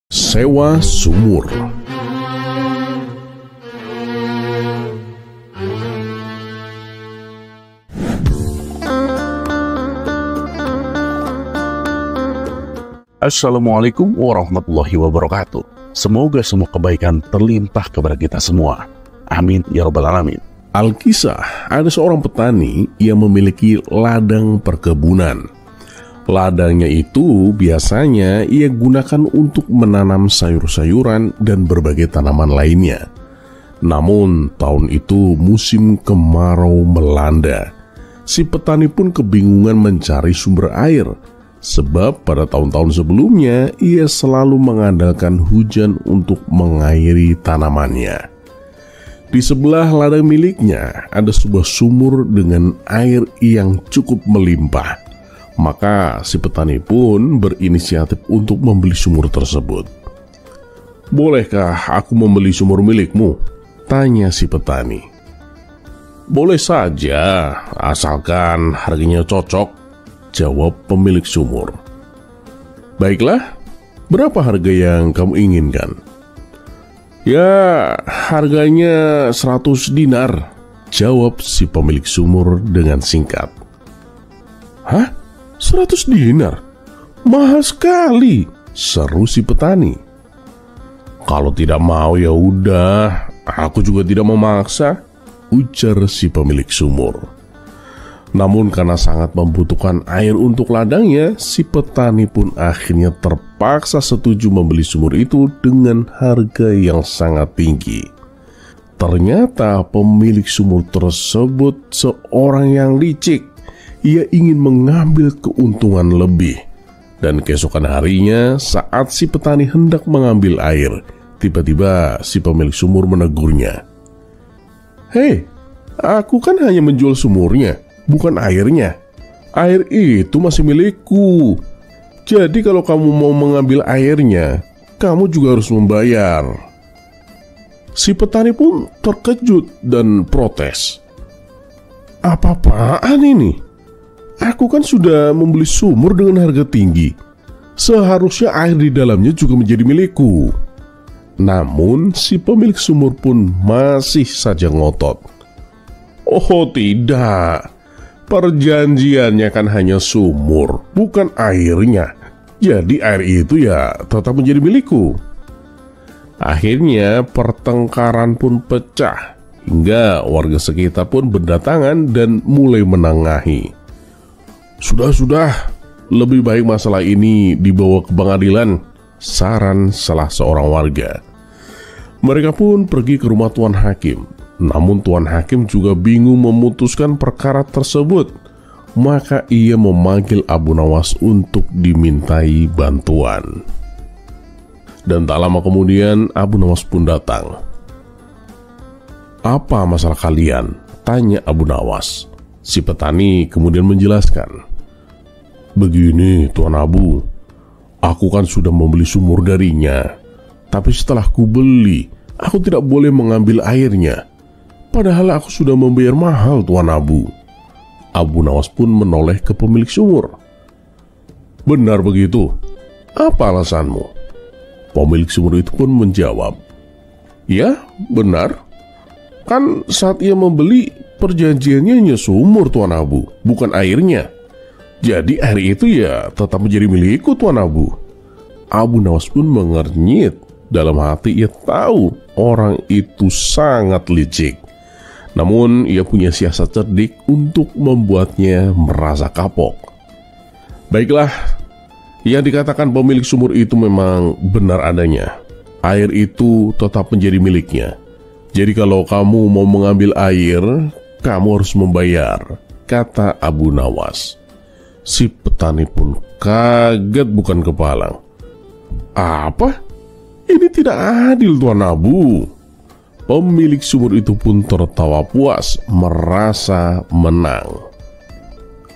Sewa sumur. Assalamualaikum warahmatullahi wabarakatuh. Semoga semua kebaikan terlimpah kepada kita semua. Amin ya rabbal alamin. Alkisah, ada seorang petani yang memiliki ladang perkebunan. Ladangnya itu biasanya ia gunakan untuk menanam sayur-sayuran dan berbagai tanaman lainnya. Namun tahun itu musim kemarau melanda. Si petani pun kebingungan mencari sumber air, sebab pada tahun-tahun sebelumnya ia selalu mengandalkan hujan untuk mengairi tanamannya. Di sebelah ladang miliknya ada sebuah sumur dengan air yang cukup melimpah. Maka si petani pun berinisiatif untuk membeli sumur tersebut. "Bolehkah aku membeli sumur milikmu?" tanya si petani. "Boleh saja, asalkan harganya cocok," jawab pemilik sumur. "Baiklah, berapa harga yang kamu inginkan?" "Ya, harganya 100 dinar," jawab si pemilik sumur dengan singkat. "Hah? 100 dinar? Mahal sekali," seru si petani. "Kalau tidak mau ya udah, aku juga tidak memaksa," ujar si pemilik sumur. Namun karena sangat membutuhkan air untuk ladangnya, si petani pun akhirnya terpaksa setuju membeli sumur itu dengan harga yang sangat tinggi. Ternyata pemilik sumur tersebut seorang yang licik. Ia ingin mengambil keuntungan lebih. Dan keesokan harinya, saat si petani hendak mengambil air, tiba-tiba si pemilik sumur menegurnya. "Hei, aku kan hanya menjual sumurnya, bukan airnya. Air itu masih milikku. Jadi kalau kamu mau mengambil airnya, kamu juga harus membayar." Si petani pun terkejut dan protes. "Apa-apaan ini? Aku kan sudah membeli sumur dengan harga tinggi. Seharusnya air di dalamnya juga menjadi milikku." Namun si pemilik sumur pun masih saja ngotot. "Oh tidak, perjanjiannya kan hanya sumur, bukan airnya. Jadi air itu ya tetap menjadi milikku." Akhirnya pertengkaran pun pecah, hingga warga sekitar pun berdatangan dan mulai menengahi. Sudah, lebih baik masalah ini dibawa ke pengadilan," saran salah seorang warga. Mereka pun pergi ke rumah Tuan Hakim. Namun Tuan Hakim juga bingung memutuskan perkara tersebut. Maka ia memanggil Abu Nawas untuk dimintai bantuan. Dan tak lama kemudian Abu Nawas pun datang. "Apa masalah kalian?" tanya Abu Nawas. Si petani kemudian menjelaskan. "Begini Tuan Abu, aku kan sudah membeli sumur darinya. Tapi setelah ku beli, aku tidak boleh mengambil airnya. Padahal aku sudah membayar mahal Tuan Abu." Abu Nawas pun menoleh ke pemilik sumur. "Benar begitu? Apa alasanmu?" Pemilik sumur itu pun menjawab, "Ya, benar. Kan saat ia membeli, perjanjiannya hanya sumur Tuan Abu, bukan airnya. Jadi air itu ya tetap menjadi milikku Tuan Abu." Abu Nawas pun mengernyit. Dalam hati ia tahu orang itu sangat licik. Namun ia punya siasat cerdik untuk membuatnya merasa kapok. "Baiklah, yang dikatakan pemilik sumur itu memang benar adanya. Air itu tetap menjadi miliknya. Jadi kalau kamu mau mengambil air, kamu harus membayar," kata Abu Nawas. Si petani pun kaget bukan kepalang. "Apa? Ini tidak adil Tuan Abu." Pemilik sumur itu pun tertawa puas, merasa menang.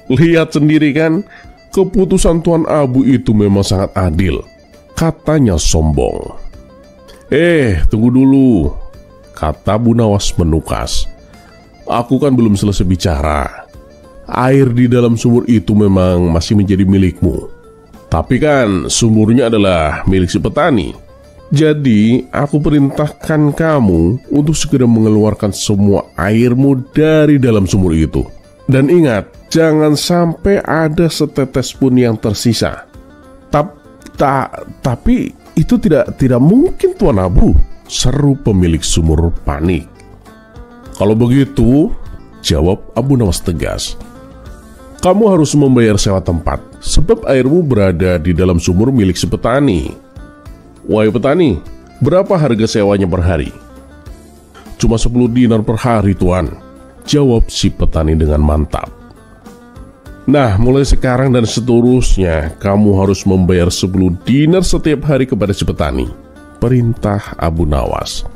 "Lihat sendiri kan, keputusan Tuan Abu itu memang sangat adil," katanya sombong. Tunggu dulu," kata Abu Nawas menukas. "Aku kan belum selesai bicara. Air di dalam sumur itu memang masih menjadi milikmu. Tapi kan sumurnya adalah milik si petani. Jadi aku perintahkan kamu untuk segera mengeluarkan semua airmu dari dalam sumur itu. Dan ingat, jangan sampai ada setetes pun yang tersisa. Tapi itu tidak mungkin, Tuan Abu, seru pemilik sumur panik. Kalau begitu, jawab Abu Nawas tegas, kamu harus membayar sewa tempat, sebab airmu berada di dalam sumur milik si petani. Wahai petani, berapa harga sewanya per hari? Cuma 10 dinar per hari, Tuan, jawab si petani dengan mantap. Nah, mulai sekarang dan seterusnya, kamu harus membayar 10 dinar setiap hari kepada si petani, perintah Abu Nawas.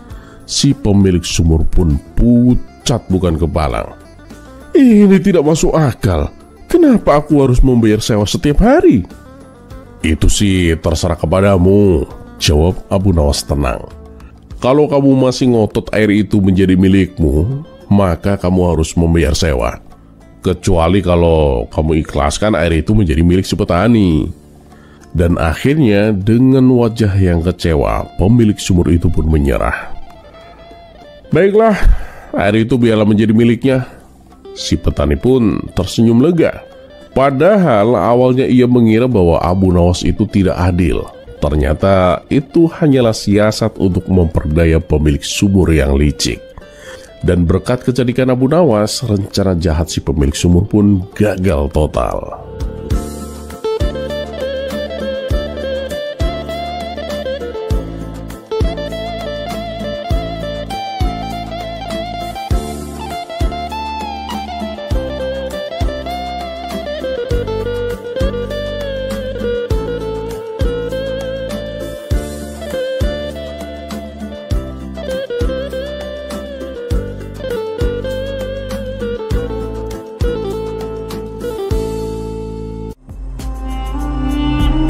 Si pemilik sumur pun pucat bukan kepalang. Ini tidak masuk akal. Kenapa aku harus membayar sewa setiap hari? Itu sih terserah kepadamu, jawab Abu Nawas tenang. Kalau kamu masih ngotot air itu menjadi milikmu, maka kamu harus membayar sewa. Kecuali kalau kamu ikhlaskan air itu menjadi milik si petani. Dan akhirnya dengan wajah yang kecewa, pemilik sumur itu pun menyerah. Baiklah, air itu biarlah menjadi miliknya. Si petani pun tersenyum lega. Padahal awalnya ia mengira bahwa Abu Nawas itu tidak adil. Ternyata itu hanyalah siasat untuk memperdaya pemilik sumur yang licik. Dan berkat kecerdikan Abu Nawas, rencana jahat si pemilik sumur pun gagal total.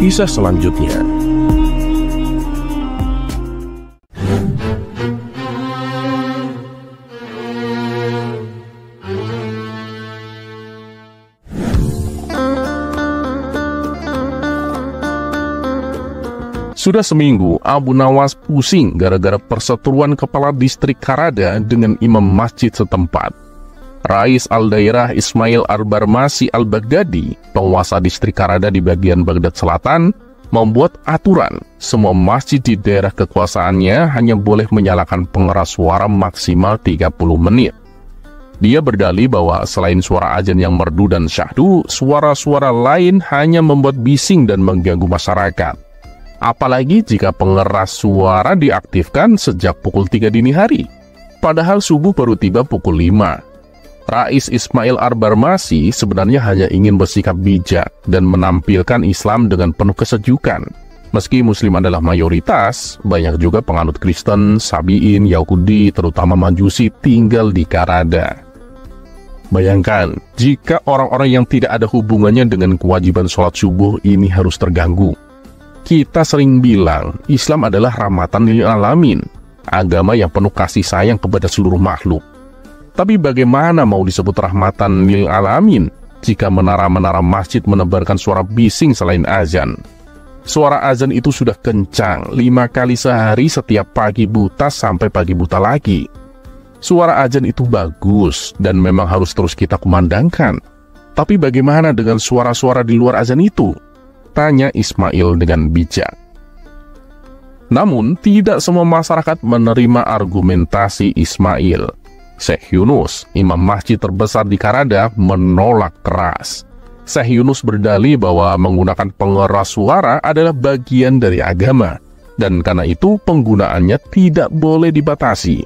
Kisah selanjutnya. Sudah seminggu, Abu Nawas pusing gara-gara perseteruan kepala distrik Karada dengan imam masjid setempat. Rais Al-Dairah Ismail Al-Barmasi Al-Baghdadi, penguasa distrik Karada di bagian Baghdad Selatan, membuat aturan semua masjid di daerah kekuasaannya hanya boleh menyalakan pengeras suara maksimal 30 menit. Dia berdalih bahwa selain suara azan yang merdu dan syahdu, suara-suara lain hanya membuat bising dan mengganggu masyarakat. Apalagi jika pengeras suara diaktifkan sejak pukul 3 dini hari, padahal subuh baru tiba pukul 5. Rais Ismail Al-Barmasi sebenarnya hanya ingin bersikap bijak dan menampilkan Islam dengan penuh kesejukan. Meski Muslim adalah mayoritas, banyak juga penganut Kristen, Sabi'in, Yahudi, terutama Majusi tinggal di Karada. Bayangkan, jika orang-orang yang tidak ada hubungannya dengan kewajiban sholat subuh ini harus terganggu. Kita sering bilang, Islam adalah rahmatan lil alamin, agama yang penuh kasih sayang kepada seluruh makhluk. Tapi bagaimana mau disebut rahmatan lil alamin jika menara-menara masjid menebarkan suara bising selain azan? Suara azan itu sudah kencang 5 kali sehari setiap pagi buta sampai pagi buta lagi. Suara azan itu bagus dan memang harus terus kita kumandangkan. Tapi bagaimana dengan suara-suara di luar azan itu? Tanya Ismail dengan bijak. Namun tidak semua masyarakat menerima argumentasi Ismail. Syekh Yunus, imam masjid terbesar di Karada, menolak keras. Syekh Yunus berdalih bahwa menggunakan pengeras suara adalah bagian dari agama, dan karena itu penggunaannya tidak boleh dibatasi.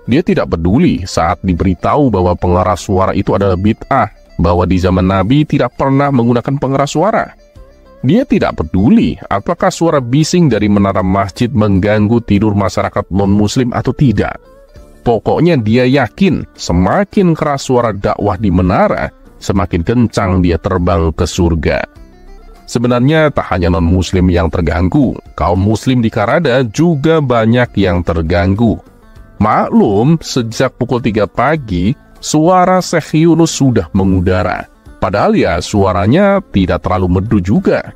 Dia tidak peduli saat diberitahu bahwa pengeras suara itu adalah bid'ah, bahwa di zaman Nabi tidak pernah menggunakan pengeras suara. Dia tidak peduli apakah suara bising dari menara masjid mengganggu tidur masyarakat non-muslim atau tidak. Pokoknya dia yakin semakin keras suara dakwah di menara, semakin kencang dia terbang ke surga. Sebenarnya tak hanya non-muslim yang terganggu, kaum muslim di Karada juga banyak yang terganggu. Maklum, sejak pukul 3 pagi, suara Syekh Yunus sudah mengudara. Padahal ya suaranya tidak terlalu merdu juga.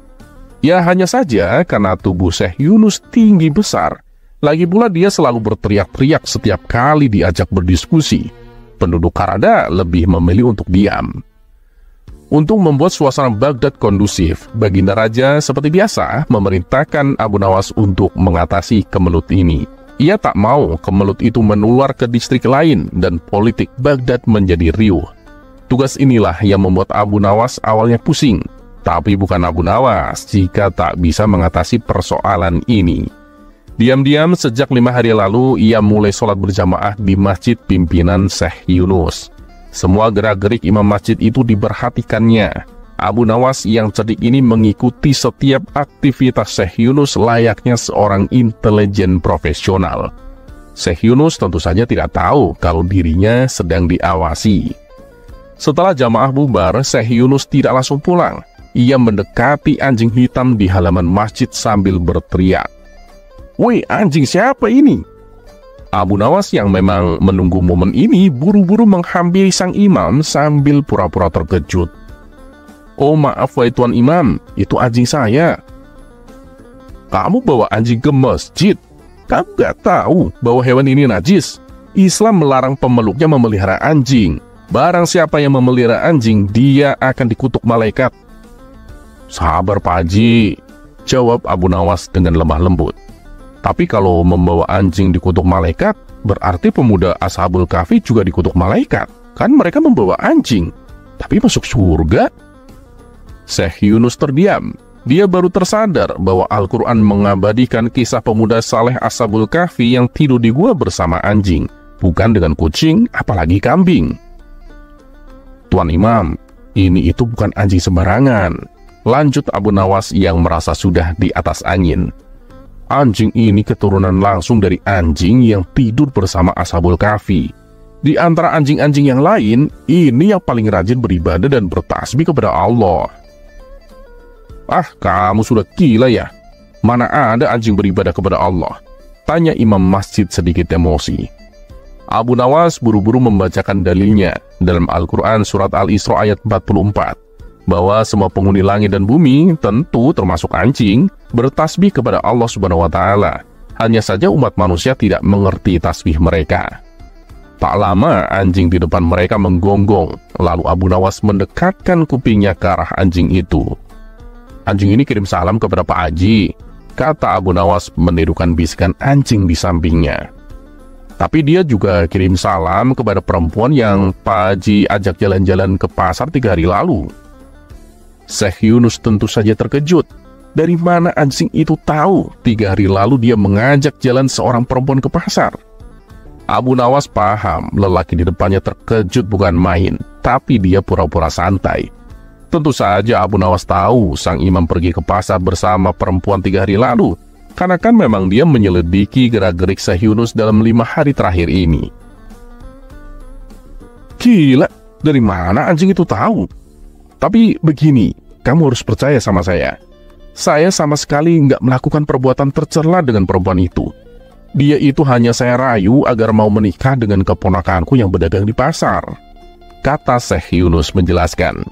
Ya hanya saja karena tubuh Syekh Yunus tinggi besar, lagi pula dia selalu berteriak-teriak setiap kali diajak berdiskusi. Penduduk Karada lebih memilih untuk diam. Untuk membuat suasana Baghdad kondusif, Baginda Raja seperti biasa memerintahkan Abu Nawas untuk mengatasi kemelut ini. Ia tak mau kemelut itu menular ke distrik lain dan politik Baghdad menjadi riuh. Tugas inilah yang membuat Abu Nawas awalnya pusing. Tapi bukan Abu Nawas jika tak bisa mengatasi persoalan ini. Diam-diam sejak 5 hari lalu ia mulai sholat berjamaah di masjid pimpinan Syekh Yunus. Semua gerak-gerik imam masjid itu diperhatikannya. Abu Nawas yang cerdik ini mengikuti setiap aktivitas Syekh Yunus layaknya seorang intelijen profesional. Syekh Yunus tentu saja tidak tahu kalau dirinya sedang diawasi. Setelah jamaah bubar, Syekh Yunus tidak langsung pulang. Ia mendekati anjing hitam di halaman masjid sambil berteriak, "Woi, anjing siapa ini?" Abu Nawas yang memang menunggu momen ini buru-buru menghampiri sang imam sambil pura-pura terkejut. "Oh maaf wahai Tuan Imam, itu anjing saya." "Kamu bawa anjing ke masjid? Kamu gak tahu bahwa hewan ini najis? Islam melarang pemeluknya memelihara anjing. Barang siapa yang memelihara anjing, dia akan dikutuk malaikat." "Sabar Pak Haji," jawab Abu Nawas dengan lemah lembut. "Tapi kalau membawa anjing dikutuk malaikat, berarti pemuda Ashabul Kahfi juga dikutuk malaikat. Kan mereka membawa anjing, tapi masuk surga?" Syekh Yunus terdiam. Dia baru tersadar bahwa Al-Quran mengabadikan kisah pemuda saleh Ashabul Kahfi yang tidur di gua bersama anjing, bukan dengan kucing, apalagi kambing. "Tuan Imam, ini itu bukan anjing sembarangan," lanjut Abu Nawas yang merasa sudah di atas angin. "Anjing ini keturunan langsung dari anjing yang tidur bersama Ashabul Kahfi. Di antara anjing-anjing yang lain, ini yang paling rajin beribadah dan bertasbih kepada Allah." "Ah, kamu sudah gila ya? Mana ada anjing beribadah kepada Allah?" tanya imam masjid sedikit emosi. Abu Nawas buru-buru membacakan dalilnya dalam Al-Quran surat Al-Isra ayat 44. Bahwa semua penghuni langit dan bumi, tentu termasuk anjing, bertasbih kepada Allah Subhanahu wa Ta'ala. Hanya saja umat manusia tidak mengerti tasbih mereka. Tak lama anjing di depan mereka menggonggong, lalu Abu Nawas mendekatkan kupingnya ke arah anjing itu. "Anjing ini kirim salam kepada Pak Haji," kata Abu Nawas menirukan bisikan anjing di sampingnya. "Tapi dia juga kirim salam kepada perempuan yang Pak Haji ajak jalan-jalan ke pasar 3 hari lalu." Syekh Yunus tentu saja terkejut. Dari mana anjing itu tahu 3 hari lalu dia mengajak jalan seorang perempuan ke pasar? Abu Nawas paham lelaki di depannya terkejut bukan main, tapi dia pura-pura santai. Tentu saja Abu Nawas tahu sang imam pergi ke pasar bersama perempuan 3 hari lalu, karena kan memang dia menyelidiki gerak-gerik Syekh Yunus dalam 5 hari terakhir ini. "Gila, dari mana anjing itu tahu? Tapi begini, kamu harus percaya sama saya. Saya sama sekali nggak melakukan perbuatan tercela dengan perempuan itu. Dia itu hanya saya rayu agar mau menikah dengan keponakanku yang berdagang di pasar," kata Syekh Yunus menjelaskan.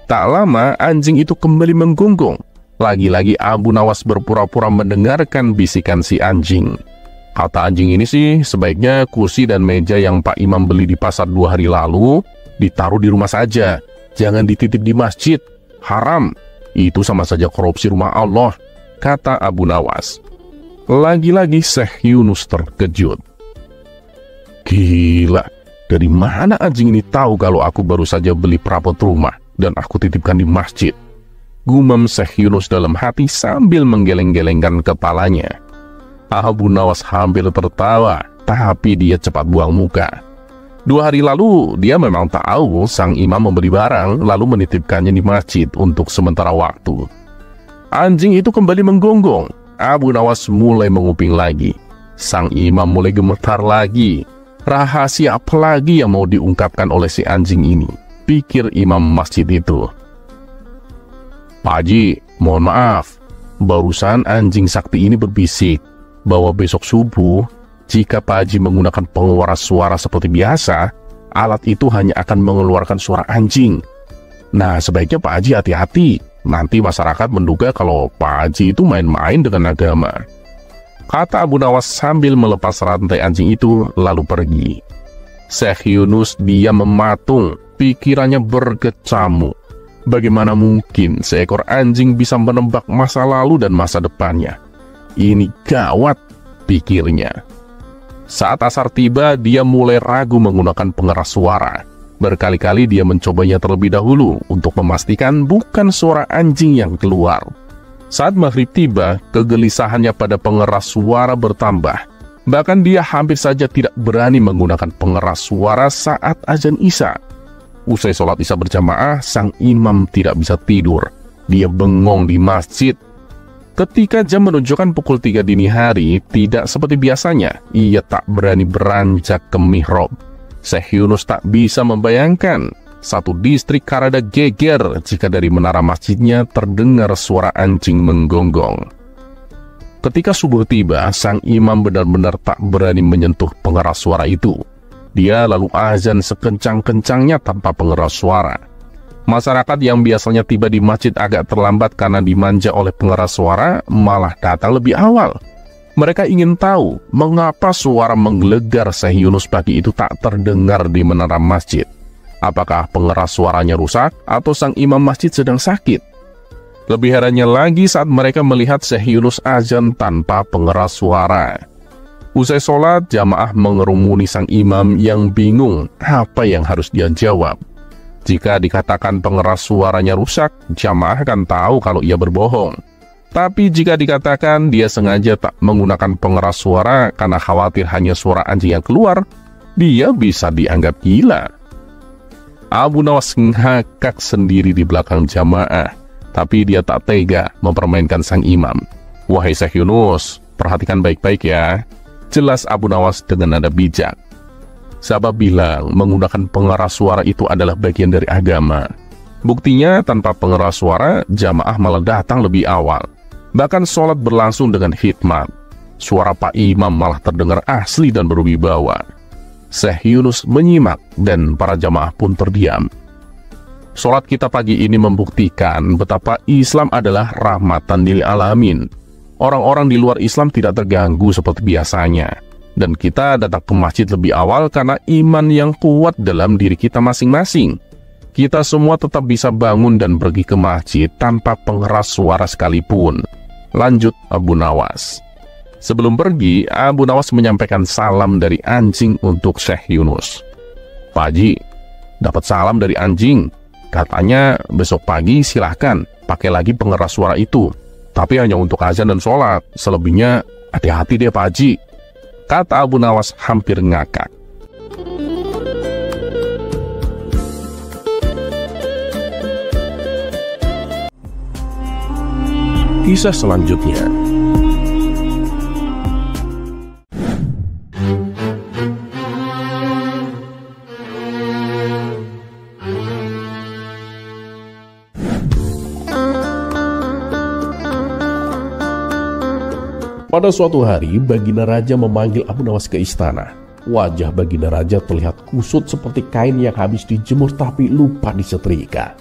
Tak lama anjing itu kembali menggonggong. Lagi-lagi Abu Nawas berpura-pura mendengarkan bisikan si anjing. "Kata anjing ini sih, sebaiknya kursi dan meja yang Pak Imam beli di pasar 2 hari lalu ditaruh di rumah saja. Jangan dititip di masjid, haram. Itu sama saja korupsi rumah Allah," kata Abu Nawas. Lagi-lagi Syekh Yunus terkejut. "Gila, dari mana anjing ini tahu kalau aku baru saja beli perabot rumah dan aku titipkan di masjid?" gumam Syekh Yunus dalam hati sambil menggeleng-gelengkan kepalanya. Abu Nawas hampir tertawa, tapi dia cepat buang muka. 2 hari lalu, dia memang tahu sang imam membeli barang, lalu menitipkannya di masjid untuk sementara waktu. Anjing itu kembali menggonggong. Abu Nawas mulai menguping lagi. Sang imam mulai gemetar lagi. Rahasia apa lagi yang mau diungkapkan oleh si anjing ini? Pikir imam masjid itu. "Pak Haji, mohon maaf. Barusan anjing sakti ini berbisik bahwa besok subuh, jika Pak Haji menggunakan pengeluaran suara seperti biasa, alat itu hanya akan mengeluarkan suara anjing. Nah, sebaiknya Pak Haji hati-hati Nanti masyarakat menduga kalau Pak Haji itu main-main dengan agama. Kata Abu Nawas sambil melepas rantai anjing itu lalu pergi. Syekh Yunus diam mematung, pikirannya berkecamuk. Bagaimana mungkin seekor anjing bisa menebak masa lalu dan masa depannya? Ini gawat, pikirnya. Saat asar tiba, dia mulai ragu menggunakan pengeras suara. Berkali-kali dia mencobanya terlebih dahulu untuk memastikan bukan suara anjing yang keluar. Saat maghrib tiba, kegelisahannya pada pengeras suara bertambah. Bahkan dia hampir saja tidak berani menggunakan pengeras suara saat azan Isya. Usai sholat Isya berjamaah, sang imam tidak bisa tidur. Dia bengong di masjid. Ketika jam menunjukkan pukul 3 dini hari, tidak seperti biasanya, ia tak berani beranjak ke mihrab. Syekh Yunus tak bisa membayangkan satu distrik Karada geger jika dari menara masjidnya terdengar suara anjing menggonggong. Ketika subuh tiba, sang imam benar-benar tak berani menyentuh pengeras suara itu. Dia lalu azan sekencang-kencangnya tanpa pengeras suara. Masyarakat yang biasanya tiba di masjid agak terlambat karena dimanja oleh pengeras suara malah datang lebih awal. Mereka ingin tahu mengapa suara menggelegar Syekh Yunus pagi itu tak terdengar di menara masjid. Apakah pengeras suaranya rusak atau sang imam masjid sedang sakit? Lebih herannya lagi saat mereka melihat Syekh Yunus azan tanpa pengeras suara. Usai sholat, jamaah mengerumuni sang imam yang bingung apa yang harus dia jawab. Jika dikatakan pengeras suaranya rusak, jamaah akan tahu kalau ia berbohong. Tapi jika dikatakan dia sengaja tak menggunakan pengeras suara karena khawatir hanya suara anjing yang keluar, dia bisa dianggap gila. Abu Nawas ngakak sendiri di belakang jamaah, tapi dia tak tega mempermainkan sang imam. Wahai Syekh Yunus, perhatikan baik-baik ya. Jelas Abu Nawas dengan nada bijak. Sahabat bilang menggunakan pengeras suara itu adalah bagian dari agama. Buktinya tanpa pengeras suara, jamaah malah datang lebih awal. Bahkan sholat berlangsung dengan hikmat. Suara Pak Imam malah terdengar asli dan berwibawa. Syekh Yunus menyimak dan para jamaah pun terdiam. Sholat kita pagi ini membuktikan betapa Islam adalah rahmatan lil alamin. Orang-orang di luar Islam tidak terganggu seperti biasanya. Dan kita datang ke masjid lebih awal karena iman yang kuat dalam diri kita masing-masing. Kita semua tetap bisa bangun dan pergi ke masjid tanpa pengeras suara sekalipun. Lanjut Abu Nawas. Sebelum pergi, Abu Nawas menyampaikan salam dari anjing untuk Syekh Yunus. Pak Haji, dapat salam dari anjing. Katanya besok pagi silahkan pakai lagi pengeras suara itu. Tapi hanya untuk azan dan sholat. Selebihnya hati-hati deh Pak Haji. Kata Abu Nawas hampir ngakak. Kisah selanjutnya. Pada suatu hari, Baginda Raja memanggil Abu Nawas ke istana. Wajah Baginda Raja terlihat kusut seperti kain yang habis dijemur tapi lupa disetrika.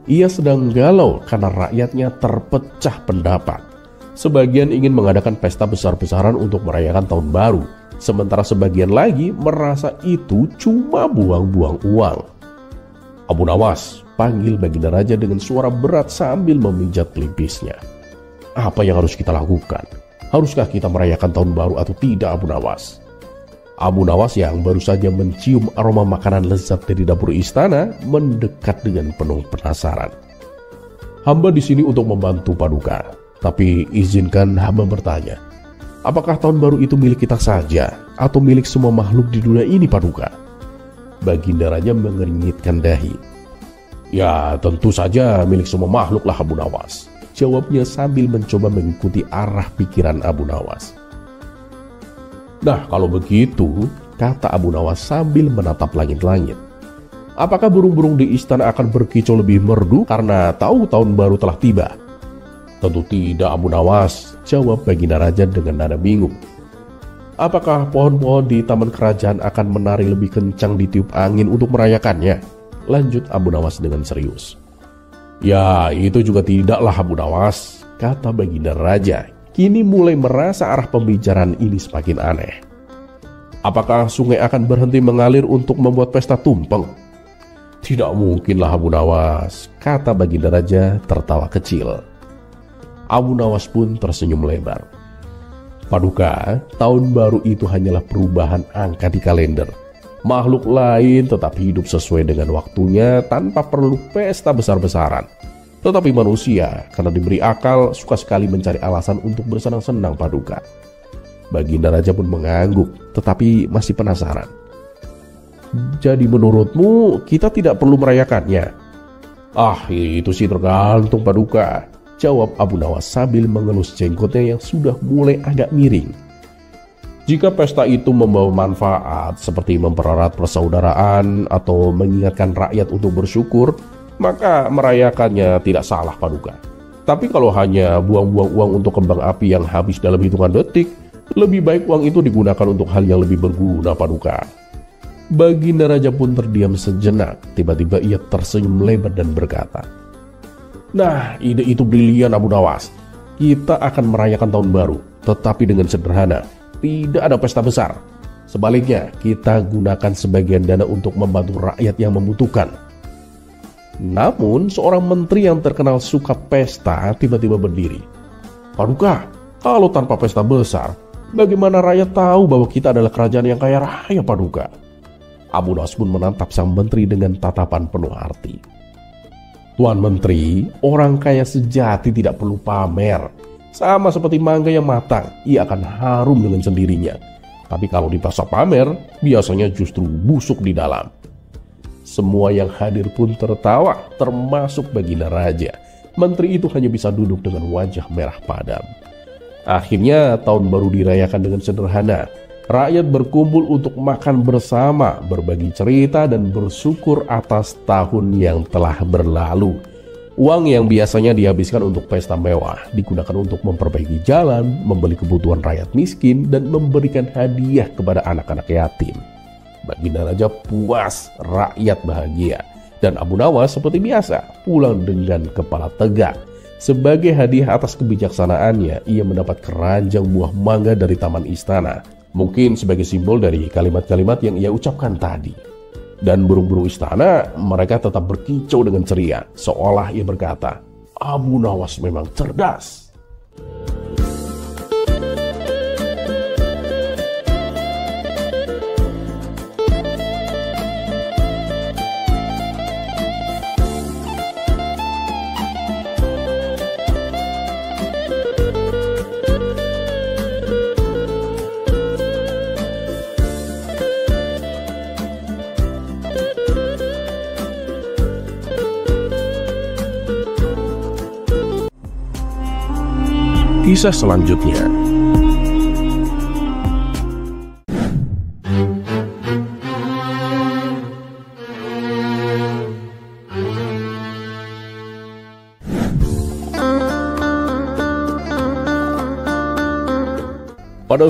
Ia sedang galau karena rakyatnya terpecah pendapat. Sebagian ingin mengadakan pesta besar-besaran untuk merayakan tahun baru, sementara sebagian lagi merasa itu cuma buang-buang uang. Abu Nawas panggil Baginda Raja dengan suara berat sambil memijat pelipisnya. Apa yang harus kita lakukan? Haruskah kita merayakan tahun baru atau tidak, Abu Nawas? Abu Nawas yang baru saja mencium aroma makanan lezat dari dapur istana mendekat dengan penuh penasaran. Hamba di sini untuk membantu Paduka, tapi izinkan hamba bertanya, apakah tahun baru itu milik kita saja atau milik semua makhluk di dunia ini, Paduka? Baginda Raja mengernyitkan dahi. Ya, tentu saja milik semua makhluk lah, Abu Nawas. Jawabnya sambil mencoba mengikuti arah pikiran Abu Nawas. Nah, kalau begitu, kata Abu Nawas sambil menatap langit-langit. Apakah burung-burung di istana akan berkicau lebih merdu karena tahu tahun baru telah tiba? Tentu tidak, Abu Nawas, jawab Baginda Raja dengan nada bingung. Apakah pohon-pohon di taman kerajaan akan menari lebih kencang ditiup angin untuk merayakannya? Lanjut Abu Nawas dengan serius. Ya, itu juga tidaklah Abu Nawas, kata Baginda Raja. Kini mulai merasa arah pembicaraan ini semakin aneh. Apakah sungai akan berhenti mengalir untuk membuat pesta tumpeng? Tidak mungkinlah Abu Nawas, kata Baginda Raja tertawa kecil. Abu Nawas pun tersenyum lebar. Paduka, tahun baru itu hanyalah perubahan angka di kalender. Makhluk lain tetap hidup sesuai dengan waktunya tanpa perlu pesta besar-besaran. Tetapi manusia, karena diberi akal, suka sekali mencari alasan untuk bersenang-senang, Paduka. Baginda Raja pun mengangguk, tetapi masih penasaran. Jadi menurutmu kita tidak perlu merayakannya? Ah, itu sih tergantung, Paduka, jawab Abu Nawas sambil mengelus jenggotnya yang sudah mulai agak miring. Jika pesta itu membawa manfaat seperti mempererat persaudaraan atau mengingatkan rakyat untuk bersyukur, maka merayakannya tidak salah, Paduka. Tapi kalau hanya buang-buang uang untuk kembang api yang habis dalam hitungan detik, lebih baik uang itu digunakan untuk hal yang lebih berguna, Paduka. Baginda Raja pun terdiam sejenak. Tiba-tiba ia tersenyum lebar dan berkata, "Nah, ide itu brilian, Abu Nawas. Kita akan merayakan tahun baru, tetapi dengan sederhana. Tidak ada pesta besar. Sebaliknya, kita gunakan sebagian dana untuk membantu rakyat yang membutuhkan." Namun, seorang menteri yang terkenal suka pesta tiba-tiba berdiri. "Paduka, kalau tanpa pesta besar, bagaimana rakyat tahu bahwa kita adalah kerajaan yang kaya raya, Paduka?" Abu Nawas pun menatap sang menteri dengan tatapan penuh arti. "Tuan Menteri, orang kaya sejati tidak perlu pamer. Sama seperti mangga yang matang, ia akan harum dengan sendirinya. Tapi kalau dipaksa pamer, biasanya justru busuk di dalam." Semua yang hadir pun tertawa, termasuk Baginda Raja. Menteri itu hanya bisa duduk dengan wajah merah padam. Akhirnya tahun baru dirayakan dengan sederhana. Rakyat berkumpul untuk makan bersama, berbagi cerita dan bersyukur atas tahun yang telah berlalu. Uang yang biasanya dihabiskan untuk pesta mewah digunakan untuk memperbaiki jalan, membeli kebutuhan rakyat miskin, dan memberikan hadiah kepada anak-anak yatim. Baginda Raja puas, rakyat bahagia, dan Abu Nawas seperti biasa pulang dengan kepala tegak. Sebagai hadiah atas kebijaksanaannya, ia mendapat keranjang buah mangga dari taman istana. Mungkin sebagai simbol dari kalimat-kalimat yang ia ucapkan tadi. Dan burung-burung istana, mereka tetap berkicau dengan ceria, seolah ia berkata, "Abu Nawas memang cerdas." Kisah selanjutnya. Pada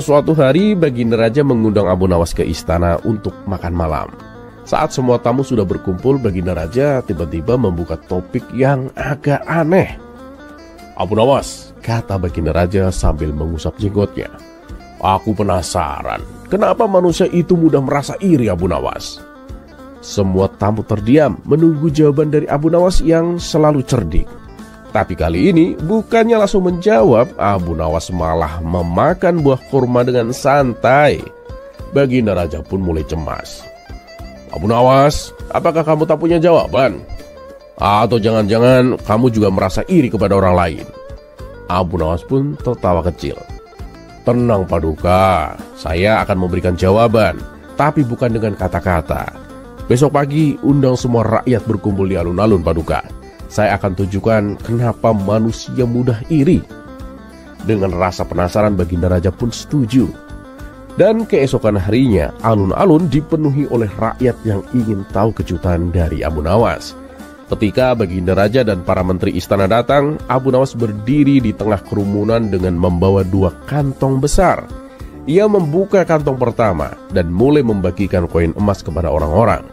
suatu hari, Baginda Raja mengundang Abu Nawas ke istana untuk makan malam. Saat semua tamu sudah berkumpul, Baginda Raja tiba-tiba membuka topik yang agak aneh. "Abu Nawas," kata Baginda Raja sambil mengusap jenggotnya, "aku penasaran, kenapa manusia itu mudah merasa iri, Abu Nawas?" Semua tamu terdiam menunggu jawaban dari Abu Nawas yang selalu cerdik. Tapi kali ini bukannya langsung menjawab, Abu Nawas malah memakan buah kurma dengan santai. Baginda Raja pun mulai cemas. "Abu Nawas, apakah kamu tak punya jawaban? Atau jangan-jangan kamu juga merasa iri kepada orang lain?" Abu Nawas pun tertawa kecil. "Tenang, Paduka, saya akan memberikan jawaban, tapi bukan dengan kata-kata. Besok pagi undang semua rakyat berkumpul di alun-alun, Paduka. Saya akan tunjukkan kenapa manusia mudah iri." Dengan rasa penasaran, Baginda Raja pun setuju. Dan keesokan harinya, alun-alun dipenuhi oleh rakyat yang ingin tahu kejutan dari Abu Nawas. Ketika Baginda Raja dan para menteri istana datang, Abu Nawas berdiri di tengah kerumunan dengan membawa 2 kantong besar. Ia membuka kantong pertama dan mulai membagikan koin emas kepada orang-orang.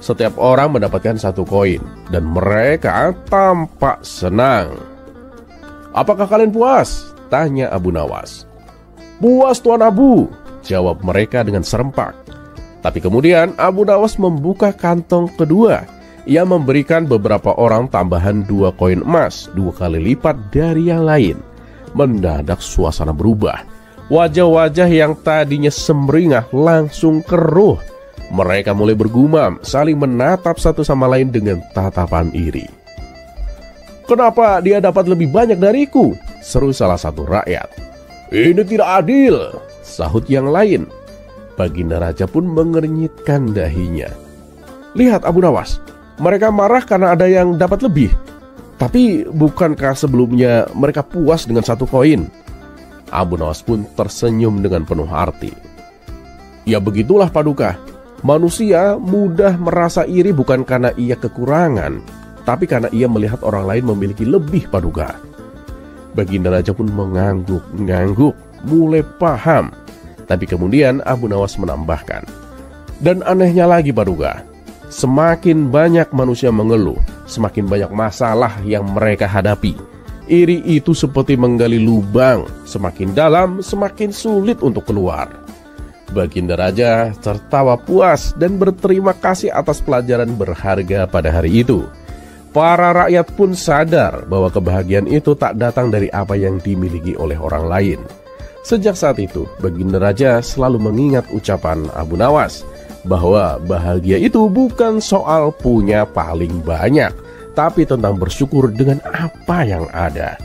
Setiap orang mendapatkan 1 koin dan mereka tampak senang. "Apakah kalian puas?" tanya Abu Nawas. "Puas, Tuan Abu," jawab mereka dengan serempak. Tapi kemudian Abu Nawas membuka kantong kedua. Ia memberikan beberapa orang tambahan 2 koin emas, 2 kali lipat dari yang lain. Mendadak suasana berubah. Wajah-wajah yang tadinya semringah langsung keruh. Mereka mulai bergumam, saling menatap satu sama lain dengan tatapan iri. "Kenapa dia dapat lebih banyak dariku?" seru salah satu rakyat. "Ini tidak adil," sahut yang lain. Baginda Raja pun mengernyitkan dahinya. "Lihat Abu Nawas, mereka marah karena ada yang dapat lebih. Tapi bukankah sebelumnya mereka puas dengan 1 koin?" Abu Nawas pun tersenyum dengan penuh arti. "Ya begitulah Paduka. Manusia mudah merasa iri bukan karena ia kekurangan, tapi karena ia melihat orang lain memiliki lebih Paduka." Baginda Raja pun mengangguk-ngangguk, mulai paham. Tapi kemudian Abu Nawas menambahkan, "Dan anehnya lagi Paduka, semakin banyak manusia mengeluh, semakin banyak masalah yang mereka hadapi. Iri itu seperti menggali lubang, semakin dalam semakin sulit untuk keluar." Baginda Raja tertawa puas dan berterima kasih atas pelajaran berharga pada hari itu. Para rakyat pun sadar bahwa kebahagiaan itu tak datang dari apa yang dimiliki oleh orang lain. Sejak saat itu, Baginda Raja selalu mengingat ucapan Abu Nawas bahwa bahagia itu bukan soal punya paling banyak, tapi tentang bersyukur dengan apa yang ada.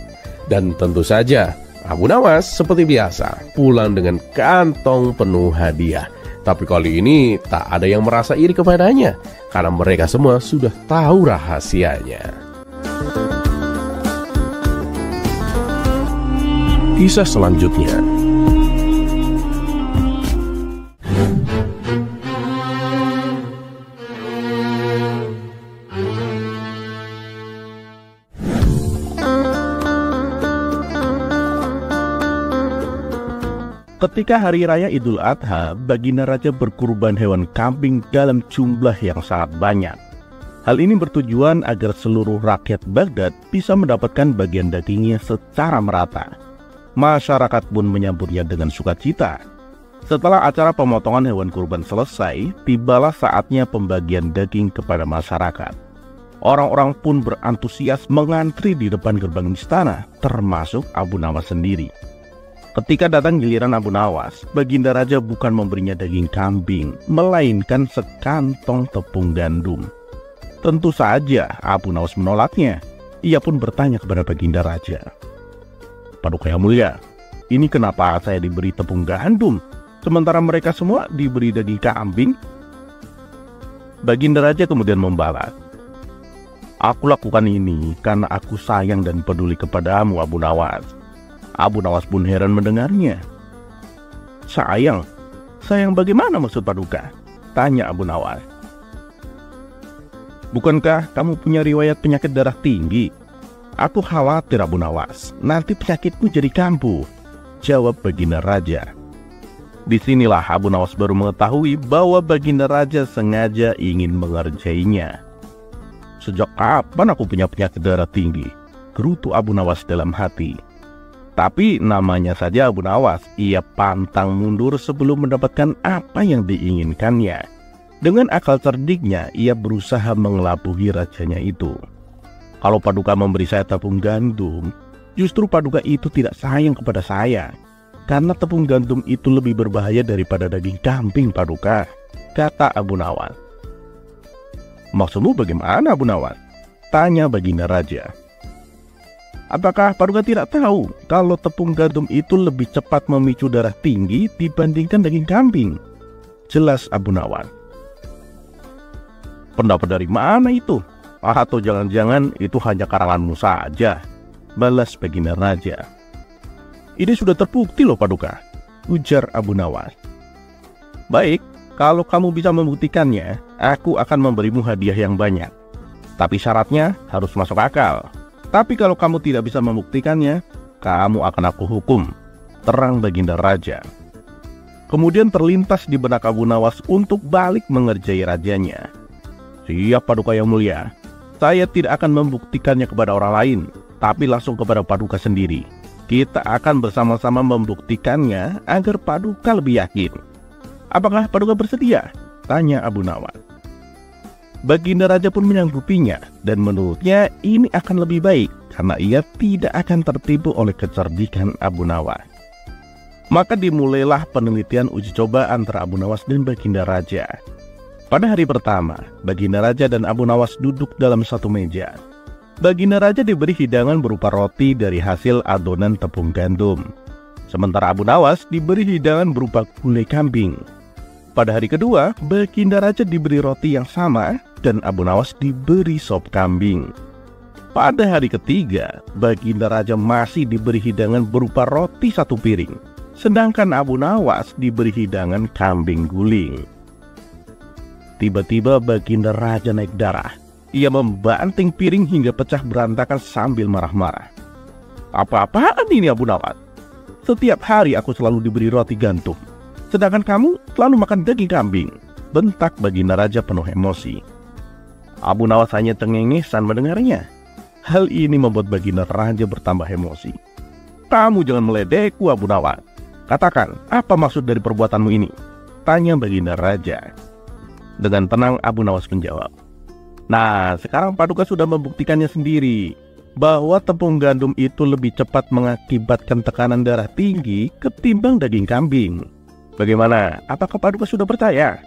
Dan tentu saja Abu Nawas seperti biasa pulang dengan kantong penuh hadiah. Tapi kali ini tak ada yang merasa iri kepadanya, karena mereka semua sudah tahu rahasianya. Kisah selanjutnya. Ketika hari raya Idul Adha, Baginda Raja berkurban hewan kambing dalam jumlah yang sangat banyak. Hal ini bertujuan agar seluruh rakyat Baghdad bisa mendapatkan bagian dagingnya secara merata. Masyarakat pun menyambutnya dengan sukacita. Setelah acara pemotongan hewan kurban selesai, tibalah saatnya pembagian daging kepada masyarakat. Orang-orang pun berantusias mengantri di depan gerbang istana, termasuk Abu Nawas sendiri. Ketika datang giliran Abu Nawas, Baginda Raja bukan memberinya daging kambing, melainkan sekantong tepung gandum. Tentu saja Abu Nawas menolaknya. Ia pun bertanya kepada Baginda Raja, "Paduka yang mulia, ini kenapa saya diberi tepung gandum, sementara mereka semua diberi daging kambing?" Baginda Raja kemudian membalas, "Aku lakukan ini karena aku sayang dan peduli kepadamu, Abu Nawas." Abu Nawas pun heran mendengarnya. "Sayang? Sayang bagaimana maksud Paduka?" tanya Abu Nawas. "Bukankah kamu punya riwayat penyakit darah tinggi? Aku khawatir Abu Nawas, nanti penyakitmu jadi kambuh," jawab Baginda Raja. Disinilah Abu Nawas baru mengetahui bahwa Baginda Raja sengaja ingin mengerjainya. "Sejak kapan aku punya penyakit darah tinggi?" gerutu Abu Nawas dalam hati. Tapi namanya saja Abu Nawas, ia pantang mundur sebelum mendapatkan apa yang diinginkannya. Dengan akal cerdiknya, ia berusaha mengelabui rajanya itu. "Kalau Paduka memberi saya tepung gandum, justru Paduka itu tidak sayang kepada saya. Karena tepung gandum itu lebih berbahaya daripada daging kambing, Paduka," kata Abu Nawas. "Maksudmu bagaimana, Abu Nawas?" tanya Baginda Raja. "Apakah Paduka tidak tahu kalau tepung gandum itu lebih cepat memicu darah tinggi dibandingkan daging kambing?" jelas Abu Nawas. "Pendapat dari mana itu? Atau jangan-jangan itu hanya karanganmu saja?" balas Baginda Raja. "Ini sudah terbukti loh Paduka," ujar Abu Nawas. "Baik, kalau kamu bisa membuktikannya, aku akan memberimu hadiah yang banyak. Tapi syaratnya harus masuk akal. Tapi kalau kamu tidak bisa membuktikannya, kamu akan aku hukum," terang Baginda Raja. Kemudian terlintas di benak Abu Nawas untuk balik mengerjai rajanya. Siap Paduka yang mulia. Saya tidak akan membuktikannya kepada orang lain, tapi langsung kepada Paduka sendiri. Kita akan bersama-sama membuktikannya agar Paduka lebih yakin. Apakah Paduka bersedia? Tanya Abu Nawas. Baginda Raja pun menyanggupinya, dan menurutnya ini akan lebih baik karena ia tidak akan tertipu oleh kecerdikan Abu Nawas. Maka dimulailah penelitian uji coba antara Abu Nawas dan Baginda Raja. Pada hari pertama, Baginda Raja dan Abu Nawas duduk dalam satu meja. Baginda Raja diberi hidangan berupa roti dari hasil adonan tepung gandum, sementara Abu Nawas diberi hidangan berupa gulai kambing. Pada hari kedua, Baginda Raja diberi roti yang sama dan Abu Nawas diberi sop kambing. Pada hari ketiga, Baginda Raja masih diberi hidangan berupa roti satu piring, sedangkan Abu Nawas diberi hidangan kambing guling. Tiba-tiba Baginda Raja naik darah. Ia membanting piring hingga pecah berantakan sambil marah-marah. Apa-apaan ini Abu Nawas? Setiap hari aku selalu diberi roti gantung, sedangkan kamu selalu makan daging kambing, bentak Baginda Raja penuh emosi. Abu Nawas hanya cengengesan mendengarnya. Hal ini membuat Baginda Raja bertambah emosi. Kamu jangan meledekku Abu Nawas. Katakan, apa maksud dari perbuatanmu ini? Tanya Baginda Raja. Dengan tenang Abu Nawas menjawab. Nah, sekarang Paduka sudah membuktikannya sendiri bahwa tepung gandum itu lebih cepat mengakibatkan tekanan darah tinggi ketimbang daging kambing. Bagaimana? Apakah Paduka sudah percaya?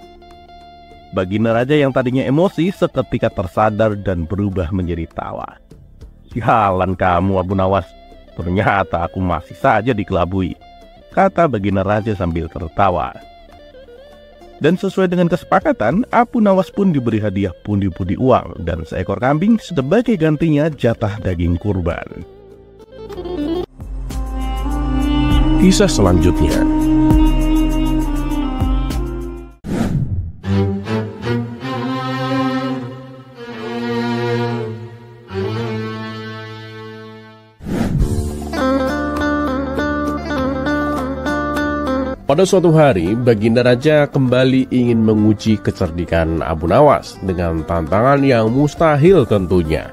Baginda Raja yang tadinya emosi seketika tersadar dan berubah menjadi tawa. Sialan kamu Abu Nawas, ternyata aku masih saja dikelabui, kata Baginda Raja sambil tertawa. Dan sesuai dengan kesepakatan, Abu Nawas pun diberi hadiah pundi-pundi uang dan seekor kambing sebagai gantinya jatah daging kurban. Kisah selanjutnya. Pada suatu hari, Baginda Raja kembali ingin menguji kecerdikan Abu Nawas dengan tantangan yang mustahil tentunya.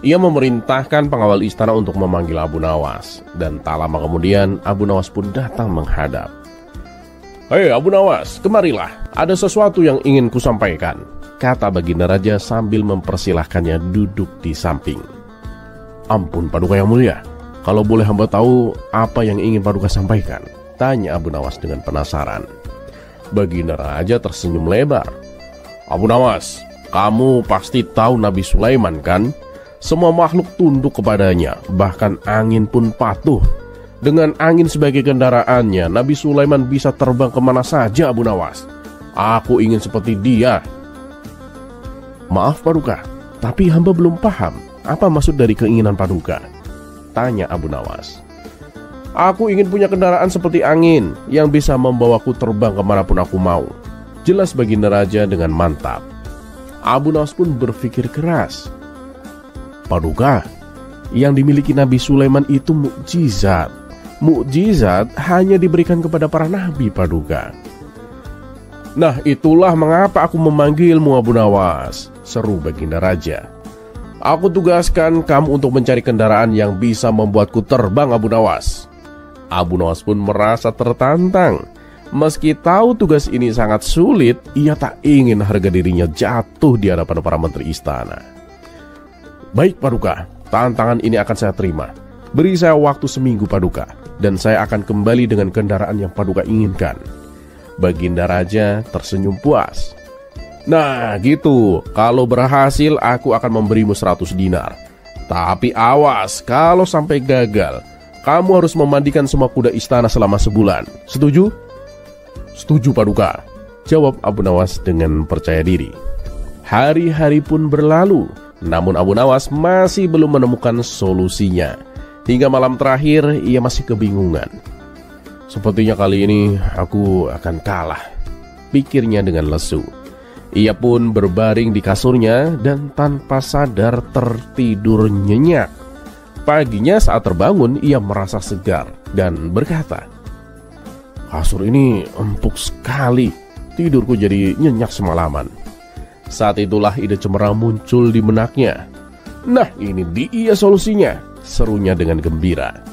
Ia memerintahkan pengawal istana untuk memanggil Abu Nawas, dan tak lama kemudian Abu Nawas pun datang menghadap. Hei Abu Nawas, kemarilah, ada sesuatu yang ingin kusampaikan, kata Baginda Raja sambil mempersilahkannya duduk di samping. Ampun Paduka yang mulia, kalau boleh hamba tahu apa yang ingin Paduka sampaikan? Tanya Abu Nawas dengan penasaran. Baginda Raja tersenyum lebar. Abu Nawas, kamu pasti tahu Nabi Sulaiman kan? Semua makhluk tunduk kepadanya, bahkan angin pun patuh. Dengan angin sebagai kendaraannya, Nabi Sulaiman bisa terbang kemana saja Abu Nawas. Aku ingin seperti dia. Maaf Paduka, tapi hamba belum paham apa maksud dari keinginan Paduka, tanya Abu Nawas. Aku ingin punya kendaraan seperti angin yang bisa membawaku terbang kemanapun aku mau, jelas Baginda Raja dengan mantap. Abu Nawas pun berpikir keras. Paduka, yang dimiliki Nabi Sulaiman itu mukjizat. Mukjizat hanya diberikan kepada para nabi Paduka. Nah itulah mengapa aku memanggilmu Abu Nawas, seru Baginda Raja. Aku tugaskan kamu untuk mencari kendaraan yang bisa membuatku terbang Abu Nawas. Abu Nawas pun merasa tertantang. Meski tahu tugas ini sangat sulit, ia tak ingin harga dirinya jatuh di hadapan para menteri istana. Baik Paduka, tantangan ini akan saya terima. Beri saya waktu seminggu Paduka, dan saya akan kembali dengan kendaraan yang Paduka inginkan. Baginda Raja tersenyum puas. Nah gitu, kalau berhasil aku akan memberimu 100 dinar. Tapi awas, kalau sampai gagal, kamu harus memandikan semua kuda istana selama sebulan. Setuju? Setuju Paduka, jawab Abu Nawas dengan percaya diri. Hari-hari pun berlalu, namun Abu Nawas masih belum menemukan solusinya. Hingga malam terakhir ia masih kebingungan. Sepertinya kali ini aku akan kalah, pikirnya dengan lesu. Ia pun berbaring di kasurnya dan tanpa sadar tertidur nyenyak. Paginya saat terbangun ia merasa segar dan berkata, kasur ini empuk sekali, tidurku jadi nyenyak semalaman. Saat itulah ide cemerlang muncul di benaknya. Nah, ini dia solusinya, serunya dengan gembira.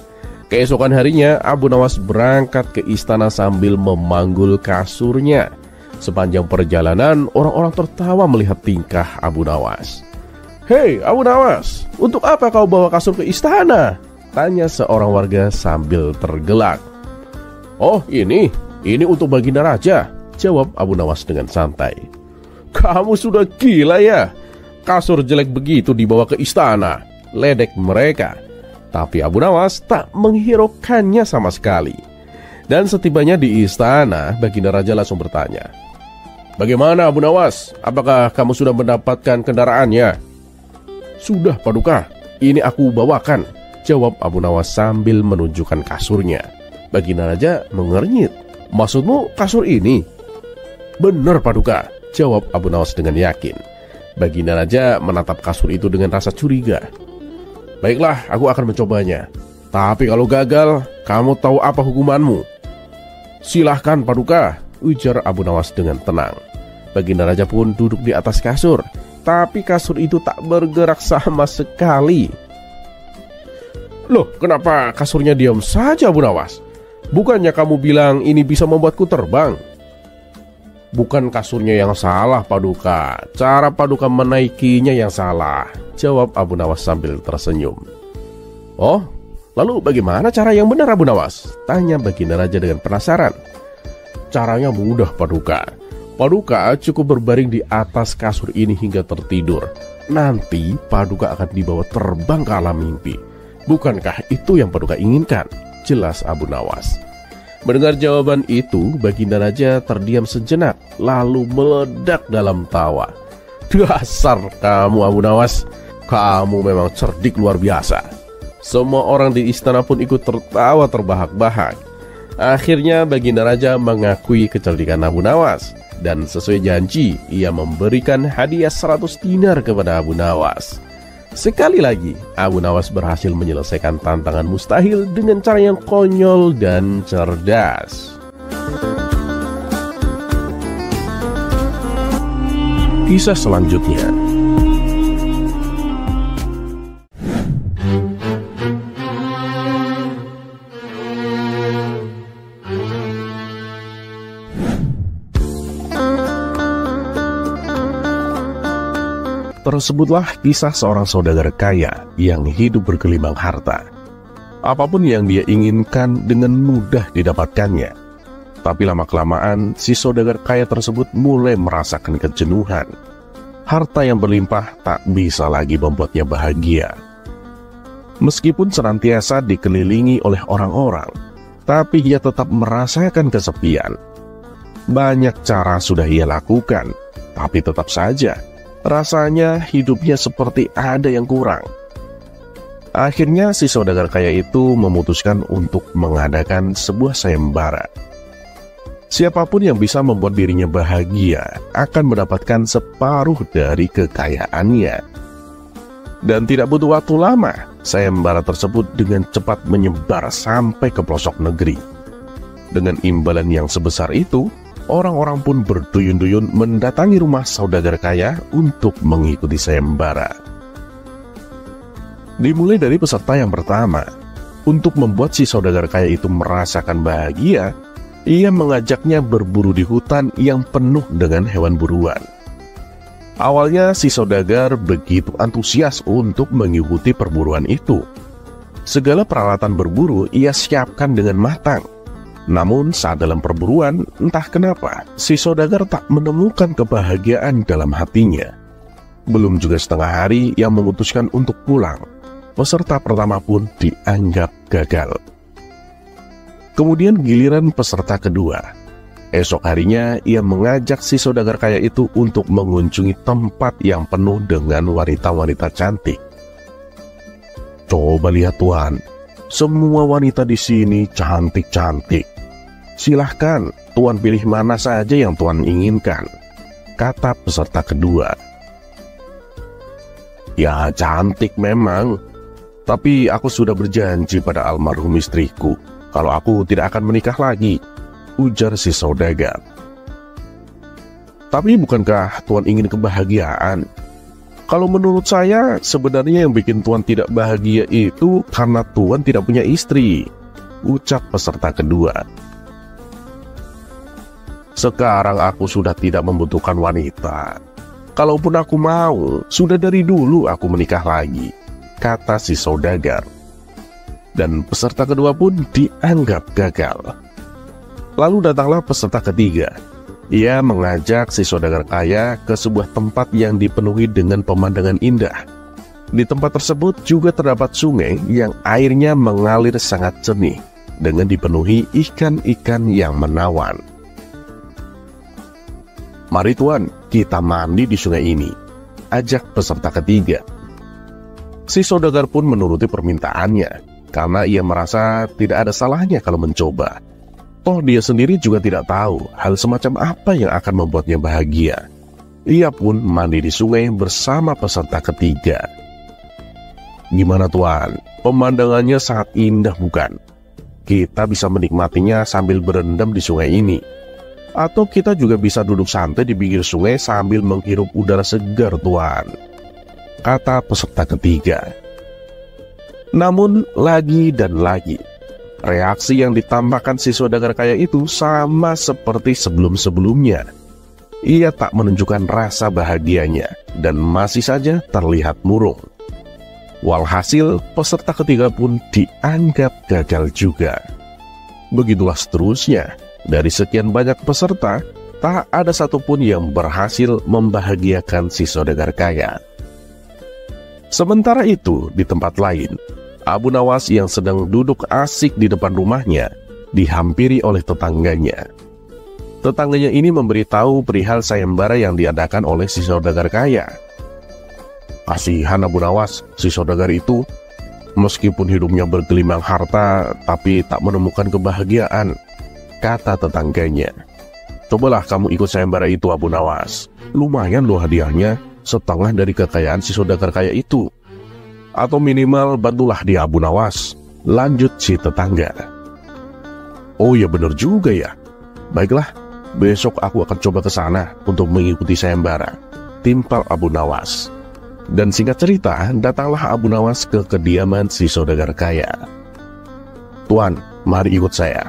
Keesokan harinya, Abu Nawas berangkat ke istana sambil memanggul kasurnya. Sepanjang perjalanan, orang-orang tertawa melihat tingkah Abu Nawas. "Hei Abu Nawas, untuk apa kau bawa kasur ke istana?" tanya seorang warga sambil tergelak. "Oh ini untuk Baginda Raja," jawab Abu Nawas dengan santai. "Kamu sudah gila ya? Kasur jelek begitu dibawa ke istana," ledek mereka. Tapi Abu Nawas tak menghiraukannya sama sekali. Dan setibanya di istana, Baginda Raja langsung bertanya, "Bagaimana Abu Nawas? Apakah kamu sudah mendapatkan kendaraannya?" "Sudah Paduka, ini aku bawakan," jawab Abu Nawas sambil menunjukkan kasurnya. Baginda Raja mengernyit. "Maksudmu kasur ini?" "Benar Paduka," jawab Abu Nawas dengan yakin. Baginda Raja menatap kasur itu dengan rasa curiga. "Baiklah, aku akan mencobanya. Tapi kalau gagal, kamu tahu apa hukumanmu?" "Silahkan Paduka," ujar Abu Nawas dengan tenang. Baginda Raja pun duduk di atas kasur, tapi kasur itu tak bergerak sama sekali. "Loh, kenapa kasurnya diam saja Abu Nawas? Bukannya kamu bilang ini bisa membuatku terbang?" "Bukan kasurnya yang salah Paduka, cara Paduka menaikinya yang salah," jawab Abu Nawas sambil tersenyum. "Oh, lalu bagaimana cara yang benar Abu Nawas?" tanya Baginda Raja dengan penasaran. "Caranya mudah Paduka. Paduka cukup berbaring di atas kasur ini hingga tertidur. Nanti Paduka akan dibawa terbang ke alam mimpi. Bukankah itu yang Paduka inginkan?" jelas Abu Nawas. Mendengar jawaban itu, Baginda Raja terdiam sejenak, lalu meledak dalam tawa. "Dasar kamu Abu Nawas, kamu memang cerdik luar biasa." Semua orang di istana pun ikut tertawa terbahak-bahak. Akhirnya Baginda Raja mengakui kecerdikan Abu Nawas, dan sesuai janji, ia memberikan hadiah 100 dinar kepada Abu Nawas. Sekali lagi, Abu Nawas berhasil menyelesaikan tantangan mustahil dengan cara yang konyol dan cerdas. Kisah selanjutnya. Tersebutlah kisah seorang saudagar kaya yang hidup bergelimang harta. Apapun yang dia inginkan dengan mudah didapatkannya. Tapi lama-kelamaan si saudagar kaya tersebut mulai merasakan kejenuhan. Harta yang berlimpah tak bisa lagi membuatnya bahagia. Meskipun senantiasa dikelilingi oleh orang-orang, tapi ia tetap merasakan kesepian. Banyak cara sudah ia lakukan, tapi tetap saja rasanya hidupnya seperti ada yang kurang. Akhirnya si saudagar kaya itu memutuskan untuk mengadakan sebuah sayembara. Siapapun yang bisa membuat dirinya bahagia akan mendapatkan separuh dari kekayaannya. Dan tidak butuh waktu lama, sayembara tersebut dengan cepat menyebar sampai ke pelosok negeri. Dengan imbalan yang sebesar itu, orang-orang pun berduyun-duyun mendatangi rumah saudagar kaya untuk mengikuti sayembara. Dimulai dari peserta yang pertama. Untuk membuat si saudagar kaya itu merasakan bahagia, ia mengajaknya berburu di hutan yang penuh dengan hewan buruan. Awalnya si saudagar begitu antusias untuk mengikuti perburuan itu. Segala peralatan berburu ia siapkan dengan matang. Namun saat dalam perburuan, entah kenapa, si saudagar tak menemukan kebahagiaan dalam hatinya. Belum juga setengah hari ia memutuskan untuk pulang. Peserta pertama pun dianggap gagal. Kemudian giliran peserta kedua. Esok harinya ia mengajak si saudagar kaya itu untuk mengunjungi tempat yang penuh dengan wanita-wanita cantik. "Coba lihat Tuan, semua wanita di sini cantik-cantik. Silahkan, Tuan pilih mana saja yang Tuan inginkan," kata peserta kedua. "Ya cantik memang, tapi aku sudah berjanji pada almarhum istriku kalau aku tidak akan menikah lagi," ujar si saudagar. Tapi bukankah Tuan ingin kebahagiaan? Kalau menurut saya, sebenarnya yang bikin Tuan tidak bahagia itu karena Tuan tidak punya istri, ucap peserta kedua. Sekarang aku sudah tidak membutuhkan wanita. Kalaupun aku mau, sudah dari dulu aku menikah lagi, kata si saudagar. Dan peserta kedua pun dianggap gagal. Lalu datanglah peserta ketiga. Ia mengajak si saudagar kaya ke sebuah tempat yang dipenuhi dengan pemandangan indah. Di tempat tersebut juga terdapat sungai yang airnya mengalir sangat jernih dengan dipenuhi ikan-ikan yang menawan. Mari Tuan, kita mandi di sungai ini, ajak peserta ketiga. Si saudagar pun menuruti permintaannya, karena ia merasa tidak ada salahnya kalau mencoba. Toh dia sendiri juga tidak tahu hal semacam apa yang akan membuatnya bahagia. Ia pun mandi di sungai bersama peserta ketiga. Gimana Tuan? Pemandangannya sangat indah bukan? Kita bisa menikmatinya sambil berendam di sungai ini. Atau kita juga bisa duduk santai di pinggir sungai sambil menghirup udara segar Tuan, kata peserta ketiga. Namun lagi dan lagi, reaksi yang ditambahkan si saudagar kaya itu sama seperti sebelum-sebelumnya. Ia tak menunjukkan rasa bahagianya dan masih saja terlihat murung. Walhasil, peserta ketiga pun dianggap gagal juga. Begitulah seterusnya. Dari sekian banyak peserta, tak ada satupun yang berhasil membahagiakan si saudagar kaya. Sementara itu, di tempat lain, Abu Nawas yang sedang duduk asik di depan rumahnya dihampiri oleh tetangganya. Tetangganya ini memberitahu perihal sayembara yang diadakan oleh si saudagar kaya. Kasihan Abu Nawas, si saudagar itu, meskipun hidupnya bergelimang harta, tapi tak menemukan kebahagiaan, kata tetangganya. Cobalah kamu ikut sayembara itu Abu Nawas. Lumayan loh hadiahnya, setengah dari kekayaan si saudagar kaya itu. Atau minimal bantulah dia Abu Nawas, lanjut si tetangga. Oh ya benar juga ya. Baiklah, besok aku akan coba ke sana untuk mengikuti sayembara, timpal Abu Nawas. Dan singkat cerita, datanglah Abu Nawas ke kediaman si saudagar kaya. Tuan, mari ikut saya.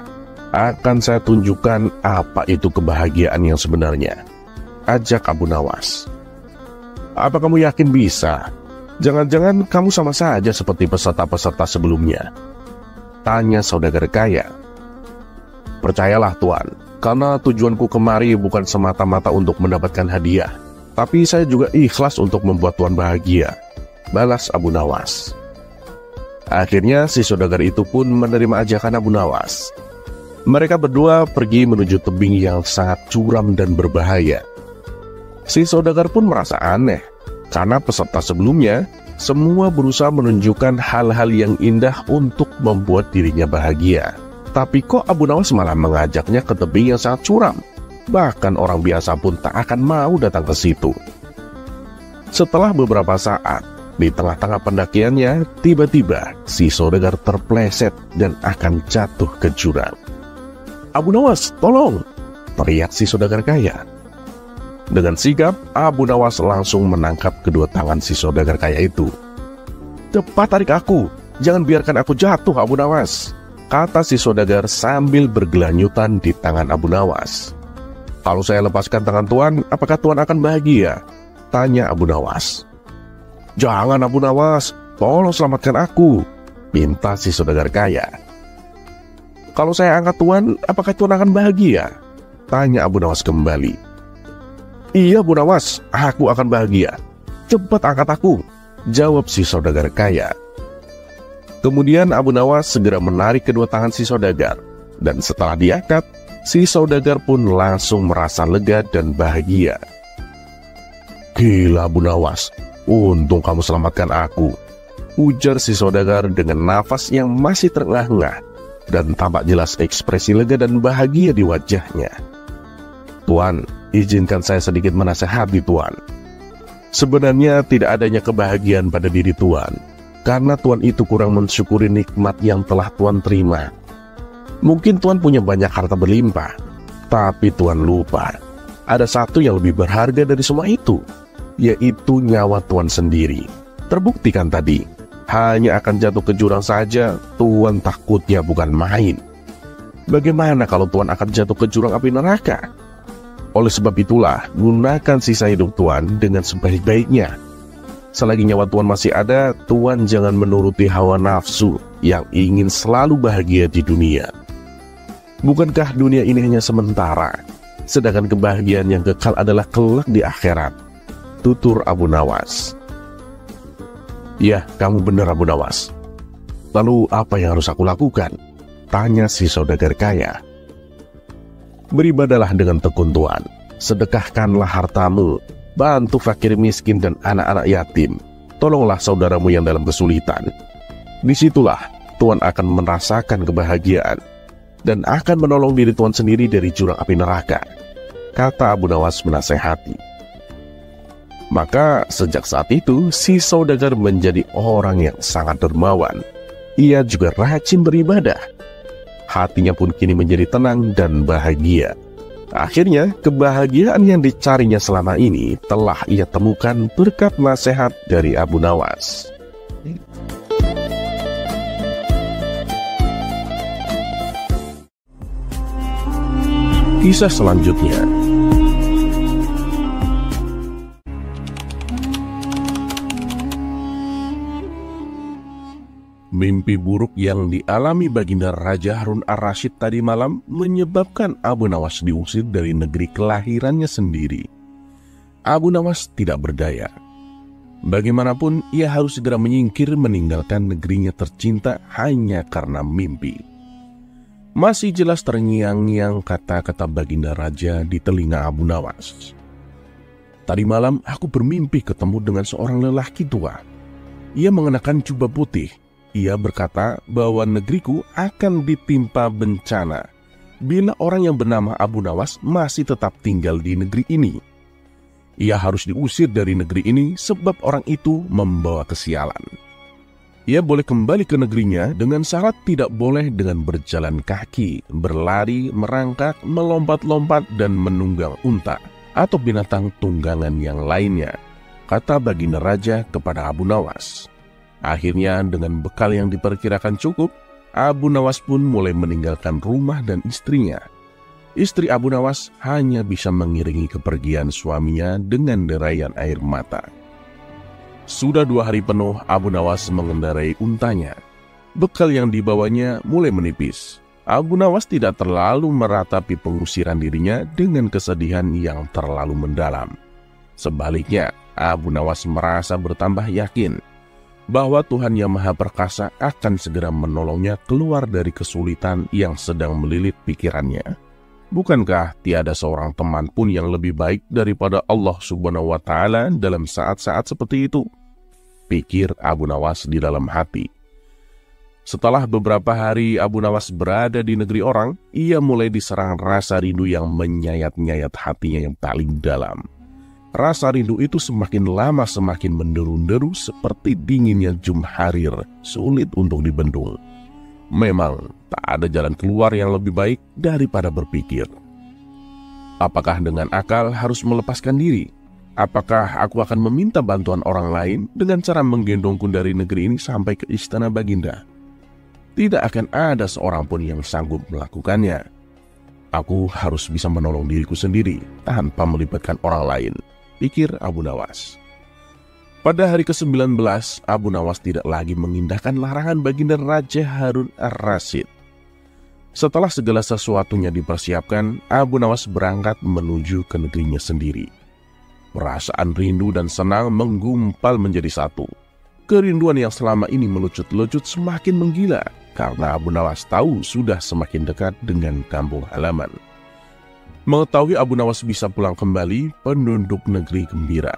Akan saya tunjukkan apa itu kebahagiaan yang sebenarnya, ajak Abu Nawas. Apa kamu yakin bisa? Jangan-jangan kamu sama saja seperti peserta-peserta sebelumnya, tanya saudagar kaya. Percayalah Tuan, karena tujuanku kemari bukan semata-mata untuk mendapatkan hadiah, tapi saya juga ikhlas untuk membuat Tuan bahagia, balas Abu Nawas. Akhirnya si saudagar itu pun menerima ajakan Abu Nawas. Mereka berdua pergi menuju tebing yang sangat curam dan berbahaya. Si saudagar pun merasa aneh, karena peserta sebelumnya semua berusaha menunjukkan hal-hal yang indah untuk membuat dirinya bahagia. Tapi kok Abu Nawas malah mengajaknya ke tebing yang sangat curam? Bahkan orang biasa pun tak akan mau datang ke situ. Setelah beberapa saat, di tengah-tengah pendakiannya, tiba-tiba si saudagar terpleset dan akan jatuh ke jurang. Abu Nawas, tolong! Teriak si saudagar kaya. Dengan sigap, Abu Nawas langsung menangkap kedua tangan si saudagar kaya itu. Cepat tarik aku, jangan biarkan aku jatuh Abu Nawas, kata si saudagar sambil bergelanyutan di tangan Abu Nawas. Kalau saya lepaskan tangan Tuan, apakah Tuan akan bahagia? Tanya Abu Nawas. Jangan Abu Nawas, tolong selamatkan aku, minta si saudagar kaya. Kalau saya angkat Tuan, apakah Tuan akan bahagia? Tanya Abu Nawas kembali. Iya Abu Nawas, aku akan bahagia. Cepat angkat aku, jawab si saudagar kaya. Kemudian Abu Nawas segera menarik kedua tangan si saudagar. Dan setelah diangkat, si saudagar pun langsung merasa lega dan bahagia. Gila Abu Nawas, untung kamu selamatkan aku, ujar si saudagar dengan nafas yang masih terengah-engah. Dan tampak jelas ekspresi lega dan bahagia di wajahnya. Tuan, izinkan saya sedikit menasehati Tuan. Sebenarnya tidak adanya kebahagiaan pada diri Tuan, karena Tuan itu kurang mensyukuri nikmat yang telah Tuan terima. Mungkin Tuan punya banyak harta berlimpah, tapi Tuan lupa ada satu yang lebih berharga dari semua itu, yaitu nyawa Tuan sendiri. Terbuktikan tadi, hanya akan jatuh ke jurang saja, Tuan takutnya bukan main. Bagaimana kalau Tuan akan jatuh ke jurang api neraka? Oleh sebab itulah, gunakan sisa hidup Tuan dengan sebaik-baiknya. Selagi nyawa Tuan masih ada, Tuan jangan menuruti hawa nafsu yang ingin selalu bahagia di dunia. Bukankah dunia ini hanya sementara, sedangkan kebahagiaan yang kekal adalah kelak di akhirat? Tutur Abu Nawas. Ya, kamu benar Abu Nawas. Lalu apa yang harus aku lakukan? Tanya si saudagar kaya. Beribadalah dengan tekun Tuan, sedekahkanlah hartamu, bantu fakir miskin dan anak-anak yatim, tolonglah saudaramu yang dalam kesulitan. Disitulah Tuan akan merasakan kebahagiaan dan akan menolong diri Tuan sendiri dari jurang api neraka, kata Abu Nawas menasehati. Maka sejak saat itu si saudagar menjadi orang yang sangat dermawan. Ia juga rajin beribadah. Hatinya pun kini menjadi tenang dan bahagia. Akhirnya kebahagiaan yang dicarinya selama ini telah ia temukan berkat nasihat dari Abu Nawas. Kisah selanjutnya. Mimpi buruk yang dialami baginda Raja Harun ar-Rasyid tadi malam menyebabkan Abu Nawas diusir dari negeri kelahirannya sendiri. Abu Nawas tidak berdaya. Bagaimanapun ia harus segera menyingkir meninggalkan negerinya tercinta hanya karena mimpi. Masih jelas terngiang-ngiang kata-kata baginda Raja di telinga Abu Nawas. Tadi malam aku bermimpi ketemu dengan seorang lelaki tua. Ia mengenakan jubah putih. Ia berkata bahwa negeriku akan ditimpa bencana bila orang yang bernama Abu Nawas masih tetap tinggal di negeri ini. Ia harus diusir dari negeri ini sebab orang itu membawa kesialan. Ia boleh kembali ke negerinya dengan syarat tidak boleh dengan berjalan kaki, berlari, merangkak, melompat-lompat, dan menunggang unta atau binatang tunggangan yang lainnya, kata baginda Raja kepada Abu Nawas. Akhirnya dengan bekal yang diperkirakan cukup, Abu Nawas pun mulai meninggalkan rumah dan istrinya. Istri Abu Nawas hanya bisa mengiringi kepergian suaminya dengan derayan air mata. Sudah 2 hari penuh Abu Nawas mengendarai untanya. Bekal yang dibawanya mulai menipis. Abu Nawas tidak terlalu meratapi pengusiran dirinya dengan kesedihan yang terlalu mendalam. Sebaliknya, Abu Nawas merasa bertambah yakin bahwa Tuhan Yang Maha Perkasa akan segera menolongnya keluar dari kesulitan yang sedang melilit pikirannya. Bukankah tiada seorang teman pun yang lebih baik daripada Allah Subhanahu wa Ta'ala dalam saat-saat seperti itu? Pikir Abu Nawas di dalam hati. Setelah beberapa hari Abu Nawas berada di negeri orang, ia mulai diserang rasa rindu yang menyayat-nyayat hatinya yang paling dalam. Rasa rindu itu semakin lama semakin menderu-deru seperti dinginnya jumharir, sulit untuk dibendung. Memang tak ada jalan keluar yang lebih baik daripada berpikir. Apakah dengan akal harus melepaskan diri? Apakah aku akan meminta bantuan orang lain dengan cara menggendongku dari negeri ini sampai ke istana baginda? Tidak akan ada seorang pun yang sanggup melakukannya. Aku harus bisa menolong diriku sendiri tanpa melibatkan orang lain, pikir Abu Nawas. Pada hari ke-19, Abu Nawas tidak lagi mengindahkan larangan baginda Raja Harun ar-Rasyid. Setelah segala sesuatunya dipersiapkan, Abu Nawas berangkat menuju ke negerinya sendiri. Perasaan rindu dan senang menggumpal menjadi satu. Kerinduan yang selama ini melucut-lucut semakin menggila, karena Abu Nawas tahu sudah semakin dekat dengan kampung halaman. Mengetahui Abu Nawas bisa pulang kembali, penduduk negeri gembira.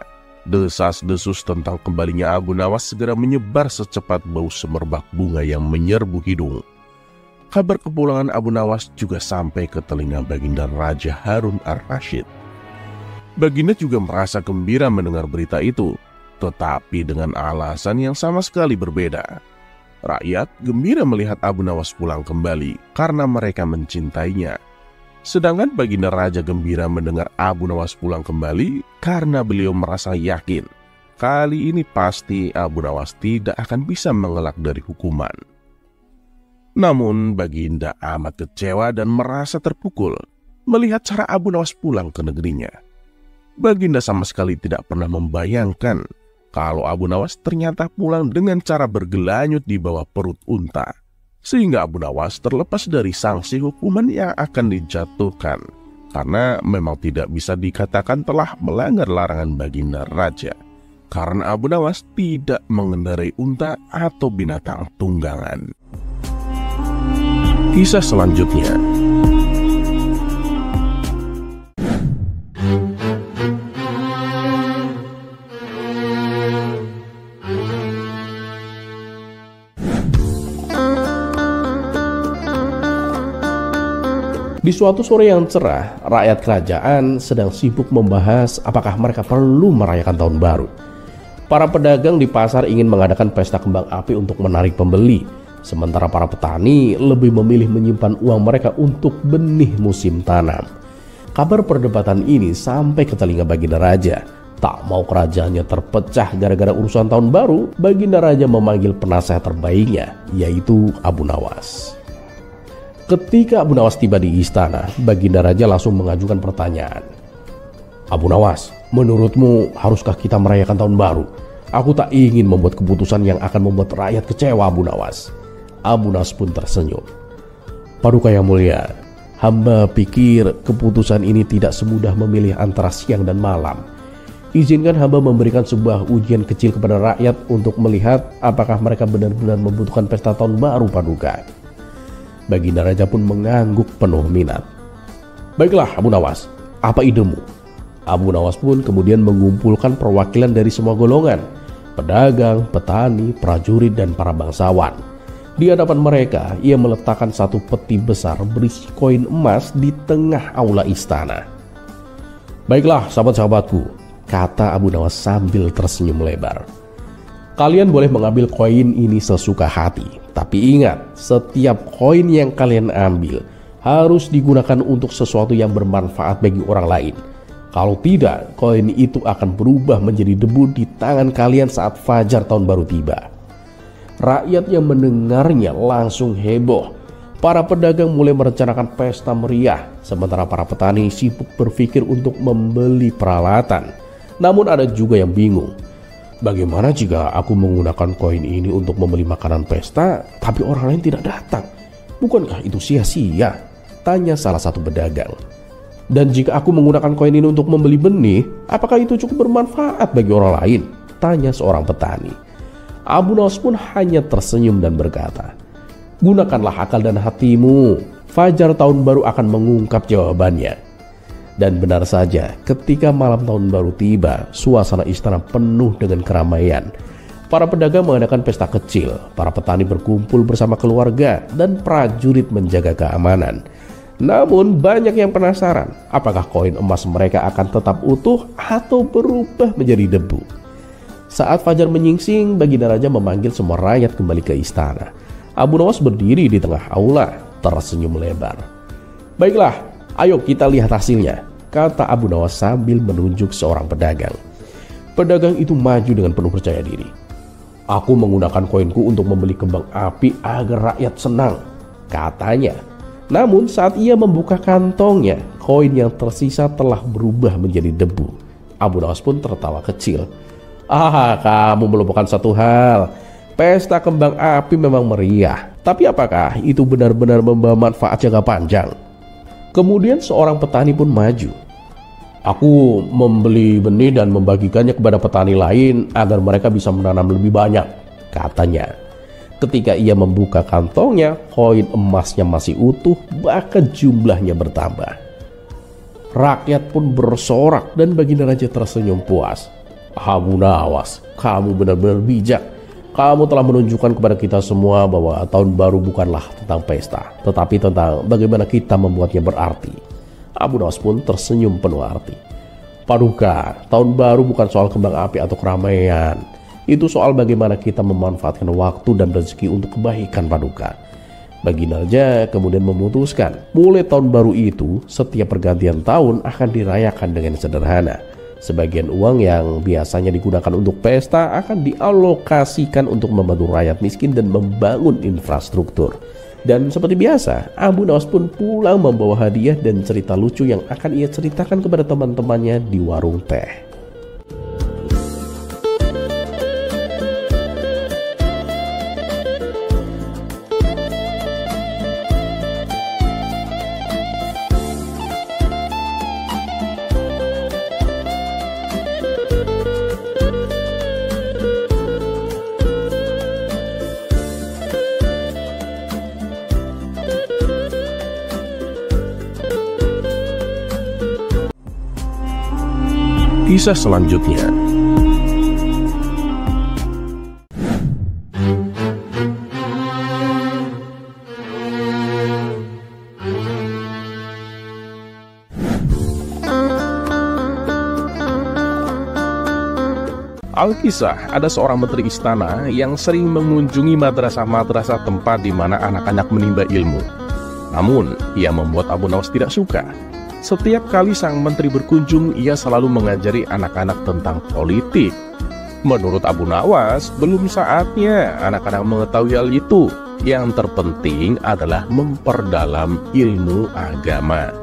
Desas-desus tentang kembalinya Abu Nawas segera menyebar secepat bau semerbak bunga yang menyerbu hidung. Kabar kepulangan Abu Nawas juga sampai ke telinga baginda Raja Harun ar-Rasyid. Baginda juga merasa gembira mendengar berita itu, tetapi dengan alasan yang sama sekali berbeda. Rakyat gembira melihat Abu Nawas pulang kembali karena mereka mencintainya. Sedangkan Baginda Raja gembira mendengar Abu Nawas pulang kembali karena beliau merasa yakin kali ini pasti Abu Nawas tidak akan bisa mengelak dari hukuman. Namun Baginda amat kecewa dan merasa terpukul melihat cara Abu Nawas pulang ke negerinya. Baginda sama sekali tidak pernah membayangkan kalau Abu Nawas ternyata pulang dengan cara bergelanyut di bawah perut unta, sehingga Abu Nawas terlepas dari sanksi hukuman yang akan dijatuhkan, karena memang tidak bisa dikatakan telah melanggar larangan Baginda Raja, karena Abu Nawas tidak mengendarai unta atau binatang tunggangan. Kisah selanjutnya. Di suatu sore yang cerah, rakyat kerajaan sedang sibuk membahas apakah mereka perlu merayakan tahun baru. Para pedagang di pasar ingin mengadakan pesta kembang api untuk menarik pembeli, sementara para petani lebih memilih menyimpan uang mereka untuk benih musim tanam. Kabar perdebatan ini sampai ke telinga Baginda Raja. Tak mau kerajaannya terpecah gara-gara urusan tahun baru, Baginda Raja memanggil penasehat terbaiknya, yaitu Abu Nawas. Ketika Abu Nawas tiba di istana, Baginda Raja langsung mengajukan pertanyaan. Abu Nawas, menurutmu haruskah kita merayakan tahun baru? Aku tak ingin membuat keputusan yang akan membuat rakyat kecewa, Abu Nawas. Abu Nawas pun tersenyum. Paduka yang mulia, hamba pikir keputusan ini tidak semudah memilih antara siang dan malam. Izinkan hamba memberikan sebuah ujian kecil kepada rakyat untuk melihat apakah mereka benar-benar membutuhkan pesta tahun baru, Paduka. Baginda Raja pun mengangguk penuh minat. Baiklah Abu Nawas, apa idemu? Abu Nawas pun kemudian mengumpulkan perwakilan dari semua golongan, pedagang, petani, prajurit, dan para bangsawan. Di hadapan mereka, ia meletakkan satu peti besar berisi koin emas di tengah aula istana. Baiklah sahabat-sahabatku, kata Abu Nawas sambil tersenyum lebar. Kalian boleh mengambil koin ini sesuka hati, tapi ingat, setiap koin yang kalian ambil harus digunakan untuk sesuatu yang bermanfaat bagi orang lain. Kalau tidak, koin itu akan berubah menjadi debu di tangan kalian saat fajar tahun baru tiba. Rakyat yang mendengarnya langsung heboh. Para pedagang mulai merencanakan pesta meriah, sementara para petani sibuk berpikir untuk membeli peralatan. Namun ada juga yang bingung. Bagaimana jika aku menggunakan koin ini untuk membeli makanan pesta, tapi orang lain tidak datang? Bukankah itu sia-sia? Tanya salah satu pedagang. Dan jika aku menggunakan koin ini untuk membeli benih, apakah itu cukup bermanfaat bagi orang lain? Tanya seorang petani. Abu Nawas pun hanya tersenyum dan berkata, gunakanlah akal dan hatimu. Fajar tahun baru akan mengungkap jawabannya. Dan benar saja, ketika malam tahun baru tiba, suasana istana penuh dengan keramaian. Para pedagang mengadakan pesta kecil, para petani berkumpul bersama keluarga, dan prajurit menjaga keamanan. Namun banyak yang penasaran, apakah koin emas mereka akan tetap utuh atau berubah menjadi debu. Saat fajar menyingsing, Baginda Raja memanggil semua rakyat kembali ke istana. Abu Nawas berdiri di tengah aula, tersenyum lebar. Baiklah, ayo kita lihat hasilnya, kata Abu Nawas sambil menunjuk seorang pedagang. Pedagang itu maju dengan penuh percaya diri. Aku menggunakan koinku untuk membeli kembang api agar rakyat senang, katanya. Namun saat ia membuka kantongnya, koin yang tersisa telah berubah menjadi debu. Abu Nawas pun tertawa kecil. Kamu melupakan satu hal. Pesta kembang api memang meriah, tapi apakah itu benar-benar membawa manfaat jangka panjang? Kemudian seorang petani pun maju. Aku membeli benih dan membagikannya kepada petani lain agar mereka bisa menanam lebih banyak, katanya. Ketika ia membuka kantongnya, koin emasnya masih utuh, bahkan jumlahnya bertambah. Rakyat pun bersorak dan Baginda Raja tersenyum puas. Abu Nawas, kamu benar-benar bijak. Kamu telah menunjukkan kepada kita semua bahwa tahun baru bukanlah tentang pesta, tetapi tentang bagaimana kita membuatnya berarti. Abu Nawas pun tersenyum penuh arti. Paduka, tahun baru bukan soal kembang api atau keramaian. Itu soal bagaimana kita memanfaatkan waktu dan rezeki untuk kebaikan, Paduka. Baginda Raja kemudian memutuskan, mulai tahun baru itu, setiap pergantian tahun akan dirayakan dengan sederhana. Sebagian uang yang biasanya digunakan untuk pesta akan dialokasikan untuk membantu rakyat miskin dan membangun infrastruktur. Dan seperti biasa, Abu Nawas pun pulang membawa hadiah dan cerita lucu yang akan ia ceritakan kepada teman-temannya di warung teh. Kisah selanjutnya. Alkisah, ada seorang menteri istana yang sering mengunjungi madrasah-madrasah tempat di mana anak-anak menimba ilmu. Namun, ia membuat Abu Nawas tidak suka. Setiap kali sang menteri berkunjung, ia selalu mengajari anak-anak tentang politik. Menurut Abu Nawas, belum saatnya anak-anak mengetahui hal itu. Yang terpenting adalah memperdalam ilmu agama.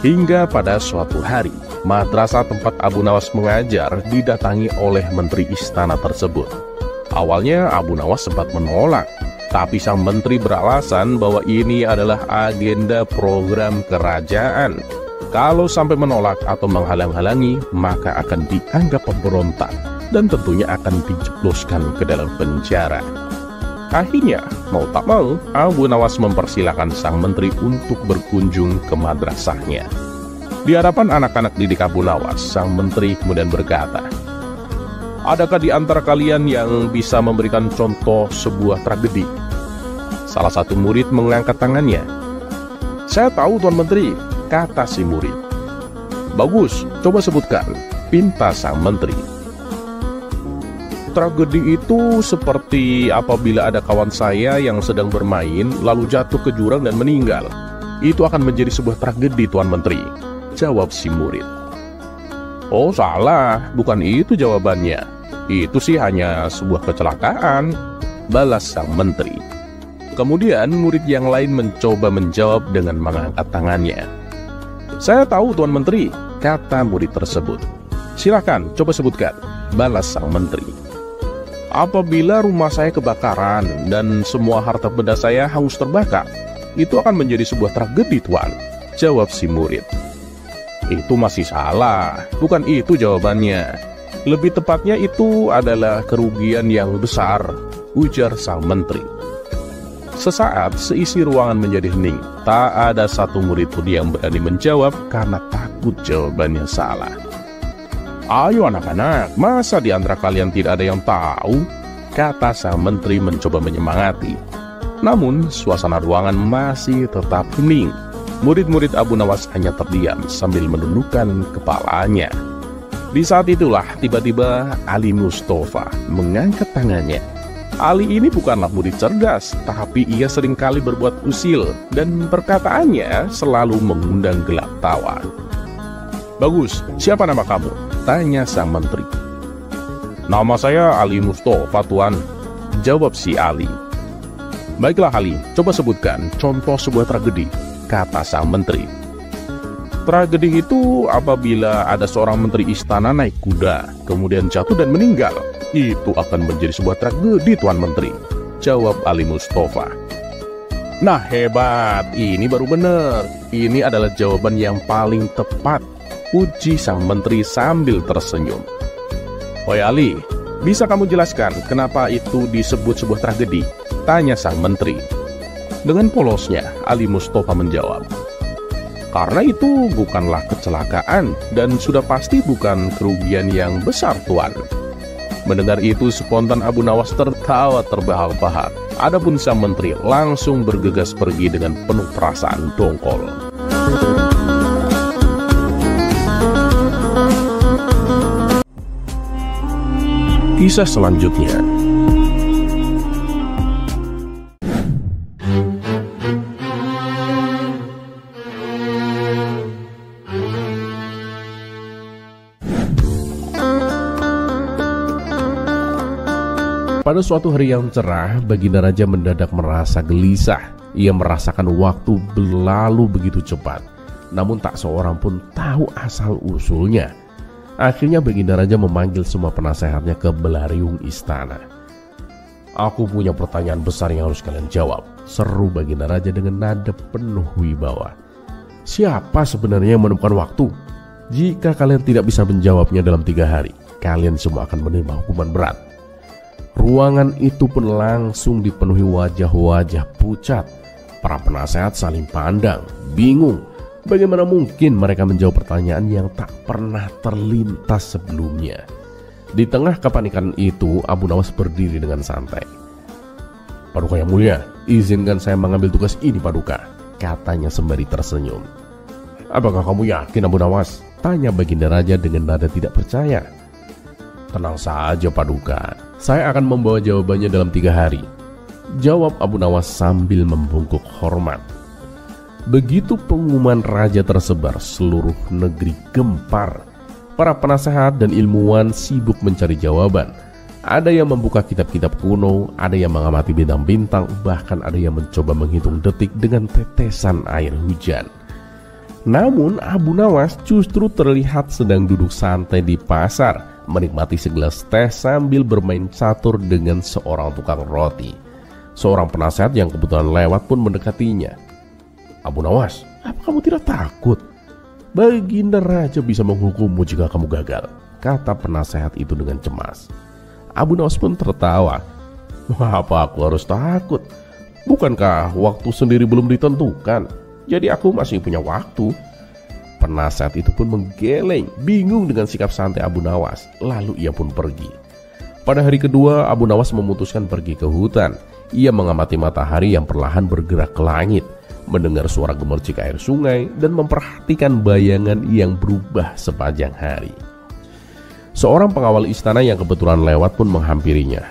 Hingga pada suatu hari, madrasah tempat Abu Nawas mengajar didatangi oleh menteri istana tersebut. Awalnya Abu Nawas sempat menolak, tapi sang menteri beralasan bahwa ini adalah agenda program kerajaan. Kalau sampai menolak atau menghalang-halangi, maka akan dianggap pemberontak dan tentunya akan dijebloskan ke dalam penjara. Akhirnya, mau tak mau, Abu Nawas mempersilahkan sang menteri untuk berkunjung ke madrasahnya. Di hadapan anak-anak didik Abu Nawas, sang menteri kemudian berkata, "Adakah di antara kalian yang bisa memberikan contoh sebuah tragedi?" Salah satu murid mengangkat tangannya. "Saya tahu, Tuan Menteri," kata si murid. "Bagus, coba sebutkan," pinta sang menteri. "Tragedi itu seperti apabila ada kawan saya yang sedang bermain lalu jatuh ke jurang dan meninggal. Itu akan menjadi sebuah tragedi, Tuan Menteri," jawab si murid. "Oh salah, bukan itu jawabannya. Itu sih hanya sebuah kecelakaan," balas sang menteri. Kemudian murid yang lain mencoba menjawab dengan mengangkat tangannya. "Saya tahu, Tuan Menteri," kata murid tersebut. "Silakan, coba sebutkan," balas sang menteri. "Apabila rumah saya kebakaran dan semua harta benda saya hangus terbakar, itu akan menjadi sebuah tragedi, Tuan," jawab si murid. "Itu masih salah, bukan itu jawabannya. Lebih tepatnya itu adalah kerugian yang besar," ujar sang menteri. Sesaat seisi ruangan menjadi hening. Tak ada satu murid pun yang berani menjawab karena takut jawabannya salah. "Ayo anak-anak, masa di antara kalian tidak ada yang tahu?" kata sang menteri mencoba menyemangati. Namun suasana ruangan masih tetap hening. Murid-murid Abu Nawas hanya terdiam sambil menundukkan kepalanya. Di saat itulah tiba-tiba Ali Mustafa mengangkat tangannya. Ali ini bukanlah murid cerdas, tapi ia seringkali berbuat usil dan perkataannya selalu mengundang gelak tawa. "Bagus, siapa nama kamu?" tanya sang menteri. "Nama saya Ali Mustafa, Tuan," jawab si Ali. "Baiklah Ali, coba sebutkan contoh sebuah tragedi," kata sang menteri. "Tragedi itu apabila ada seorang menteri istana naik kuda, kemudian jatuh dan meninggal. Itu akan menjadi sebuah tragedi, Tuan Menteri," jawab Ali Mustafa. "Nah hebat, ini baru benar. Ini adalah jawaban yang paling tepat," puji sang menteri sambil tersenyum. "Oi Ali, bisa kamu jelaskan kenapa itu disebut sebuah tragedi?" tanya sang menteri. Dengan polosnya, Ali Mustafa menjawab, "Karena itu bukanlah kecelakaan dan sudah pasti bukan kerugian yang besar, Tuan." Mendengar itu spontan Abu Nawas tertawa terbahak-bahak. Adapun sang menteri langsung bergegas pergi dengan penuh perasaan dongkol. Kisah selanjutnya. Pada suatu hari yang cerah, Baginda Raja mendadak merasa gelisah. Ia merasakan waktu berlalu begitu cepat, namun tak seorang pun tahu asal-usulnya. Akhirnya Baginda Raja memanggil semua penasehatnya ke belariung istana. "Aku punya pertanyaan besar yang harus kalian jawab," seru Baginda Raja dengan nada penuh wibawa. "Siapa sebenarnya yang menemukan waktu? Jika kalian tidak bisa menjawabnya dalam 3 hari, kalian semua akan menerima hukuman berat." Ruangan itu pun langsung dipenuhi wajah-wajah pucat. Para penasehat saling pandang, bingung. Bagaimana mungkin mereka menjawab pertanyaan yang tak pernah terlintas sebelumnya. Di tengah kepanikan itu, Abu Nawas berdiri dengan santai. "Paduka yang mulia, izinkan saya mengambil tugas ini, Paduka," katanya sembari tersenyum. "Apakah kamu yakin, Abu Nawas?" tanya Baginda Raja dengan nada tidak percaya. "Tenang saja, Paduka. Saya akan membawa jawabannya dalam 3 hari," jawab Abu Nawas sambil membungkuk hormat. Begitu pengumuman raja tersebar, seluruh negeri gempar. Para penasehat dan ilmuwan sibuk mencari jawaban. Ada yang membuka kitab-kitab kuno, ada yang mengamati bintang-bintang, bahkan ada yang mencoba menghitung detik dengan tetesan air hujan. Namun Abu Nawas justru terlihat sedang duduk santai di pasar, menikmati segelas teh sambil bermain catur dengan seorang tukang roti. Seorang penasehat yang kebetulan lewat pun mendekatinya. "Abu Nawas, apa kamu tidak takut? Baginda Raja bisa menghukummu jika kamu gagal," kata penasehat itu dengan cemas. Abu Nawas pun tertawa. "Apa aku harus takut? Bukankah waktu sendiri belum ditentukan? Jadi aku masih punya waktu." Penasehat itu pun menggeleng, bingung dengan sikap santai Abu Nawas. Lalu ia pun pergi. Pada hari kedua, Abu Nawas memutuskan pergi ke hutan. Ia mengamati matahari yang perlahan bergerak ke langit, mendengar suara gemercik air sungai, dan memperhatikan bayangan yang berubah sepanjang hari. Seorang pengawal istana yang kebetulan lewat pun menghampirinya.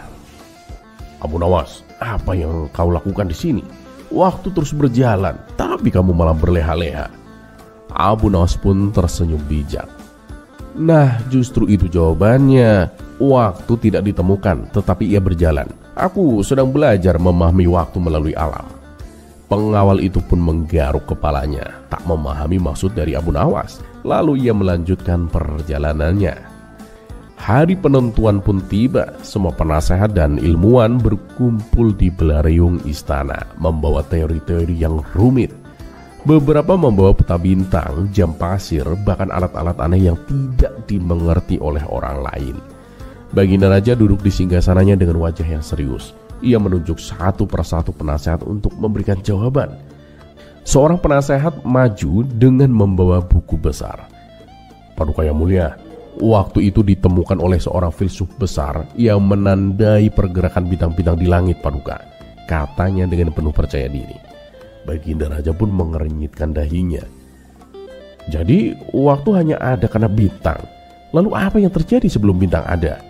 "Abu Nawas, apa yang kau lakukan di sini? Waktu terus berjalan, tapi kamu malah berleha-leha." Abu Nawas pun tersenyum bijak. "Nah, justru itu jawabannya. Waktu tidak ditemukan, tetapi ia berjalan. Aku sedang belajar memahami waktu melalui alam." Pengawal itu pun menggaruk kepalanya, tak memahami maksud dari Abu Nawas. Lalu ia melanjutkan perjalanannya. Hari penentuan pun tiba. Semua penasehat dan ilmuwan berkumpul di belariung istana, membawa teori-teori yang rumit. Beberapa membawa peta bintang, jam pasir, bahkan alat-alat aneh yang tidak dimengerti oleh orang lain. Baginda Raja duduk di singgasananya dengan wajah yang serius. Ia menunjuk satu persatu penasehat untuk memberikan jawaban. Seorang penasehat maju dengan membawa buku besar. "Paduka yang mulia, waktu itu ditemukan oleh seorang filsuf besar yang menandai pergerakan bintang-bintang di langit, Paduka," katanya dengan penuh percaya diri. Baginda Raja pun mengernyitkan dahinya. "Jadi waktu hanya ada karena bintang. Lalu apa yang terjadi sebelum bintang ada?"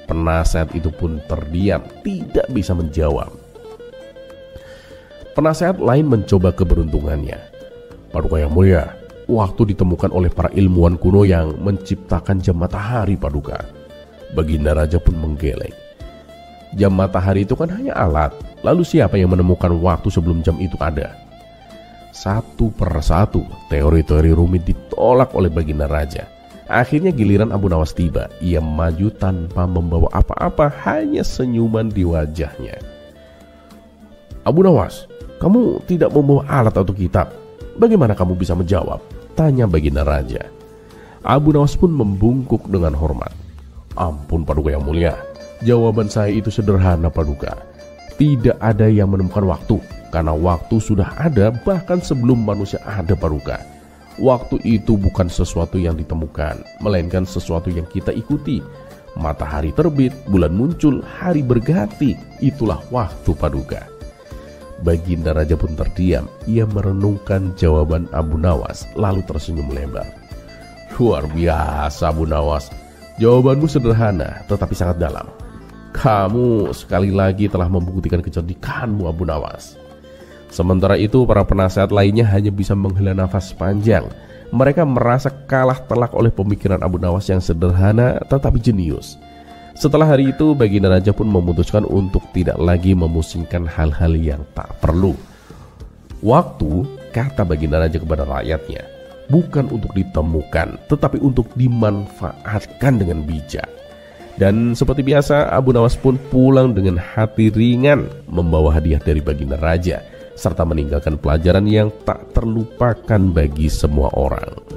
Penasehat itu pun terdiam, tidak bisa menjawab. Penasehat lain mencoba keberuntungannya. "Paduka yang mulia, waktu ditemukan oleh para ilmuwan kuno yang menciptakan jam matahari, Paduka." Baginda Raja pun menggeleng. Jam matahari itu kan hanya alat. Lalu siapa yang menemukan waktu sebelum jam itu ada? Satu persatu teori-teori rumit ditolak oleh Baginda Raja. Akhirnya giliran Abu Nawas tiba. Ia maju tanpa membawa apa-apa, hanya senyuman di wajahnya. "Abu Nawas, kamu tidak membawa alat atau kitab. Bagaimana kamu bisa menjawab?" tanya Baginda Raja. Abu Nawas pun membungkuk dengan hormat. "Ampun, Paduka yang mulia. Jawaban saya itu sederhana, Paduka. Tidak ada yang menemukan waktu, karena waktu sudah ada bahkan sebelum manusia ada, Paduka. Waktu itu bukan sesuatu yang ditemukan, melainkan sesuatu yang kita ikuti. Matahari terbit, bulan muncul, hari berganti. Itulah waktu, Paduka." Baginda Raja pun terdiam. Ia merenungkan jawaban Abu Nawas, lalu tersenyum lebar. "Luar biasa, Abu Nawas. Jawabanmu sederhana, tetapi sangat dalam. Kamu sekali lagi telah membuktikan kecerdikanmu, Abu Nawas." Sementara itu para penasehat lainnya hanya bisa menghela nafas panjang. Mereka merasa kalah telak oleh pemikiran Abu Nawas yang sederhana tetapi jenius. Setelah hari itu, Baginda Raja pun memutuskan untuk tidak lagi memusingkan hal-hal yang tak perlu. Waktu, kata Baginda Raja kepada rakyatnya, bukan untuk ditemukan, tetapi untuk dimanfaatkan dengan bijak. Dan seperti biasa, Abu Nawas pun pulang dengan hati ringan, membawa hadiah dari Baginda Raja, serta meninggalkan pelajaran yang tak terlupakan bagi semua orang.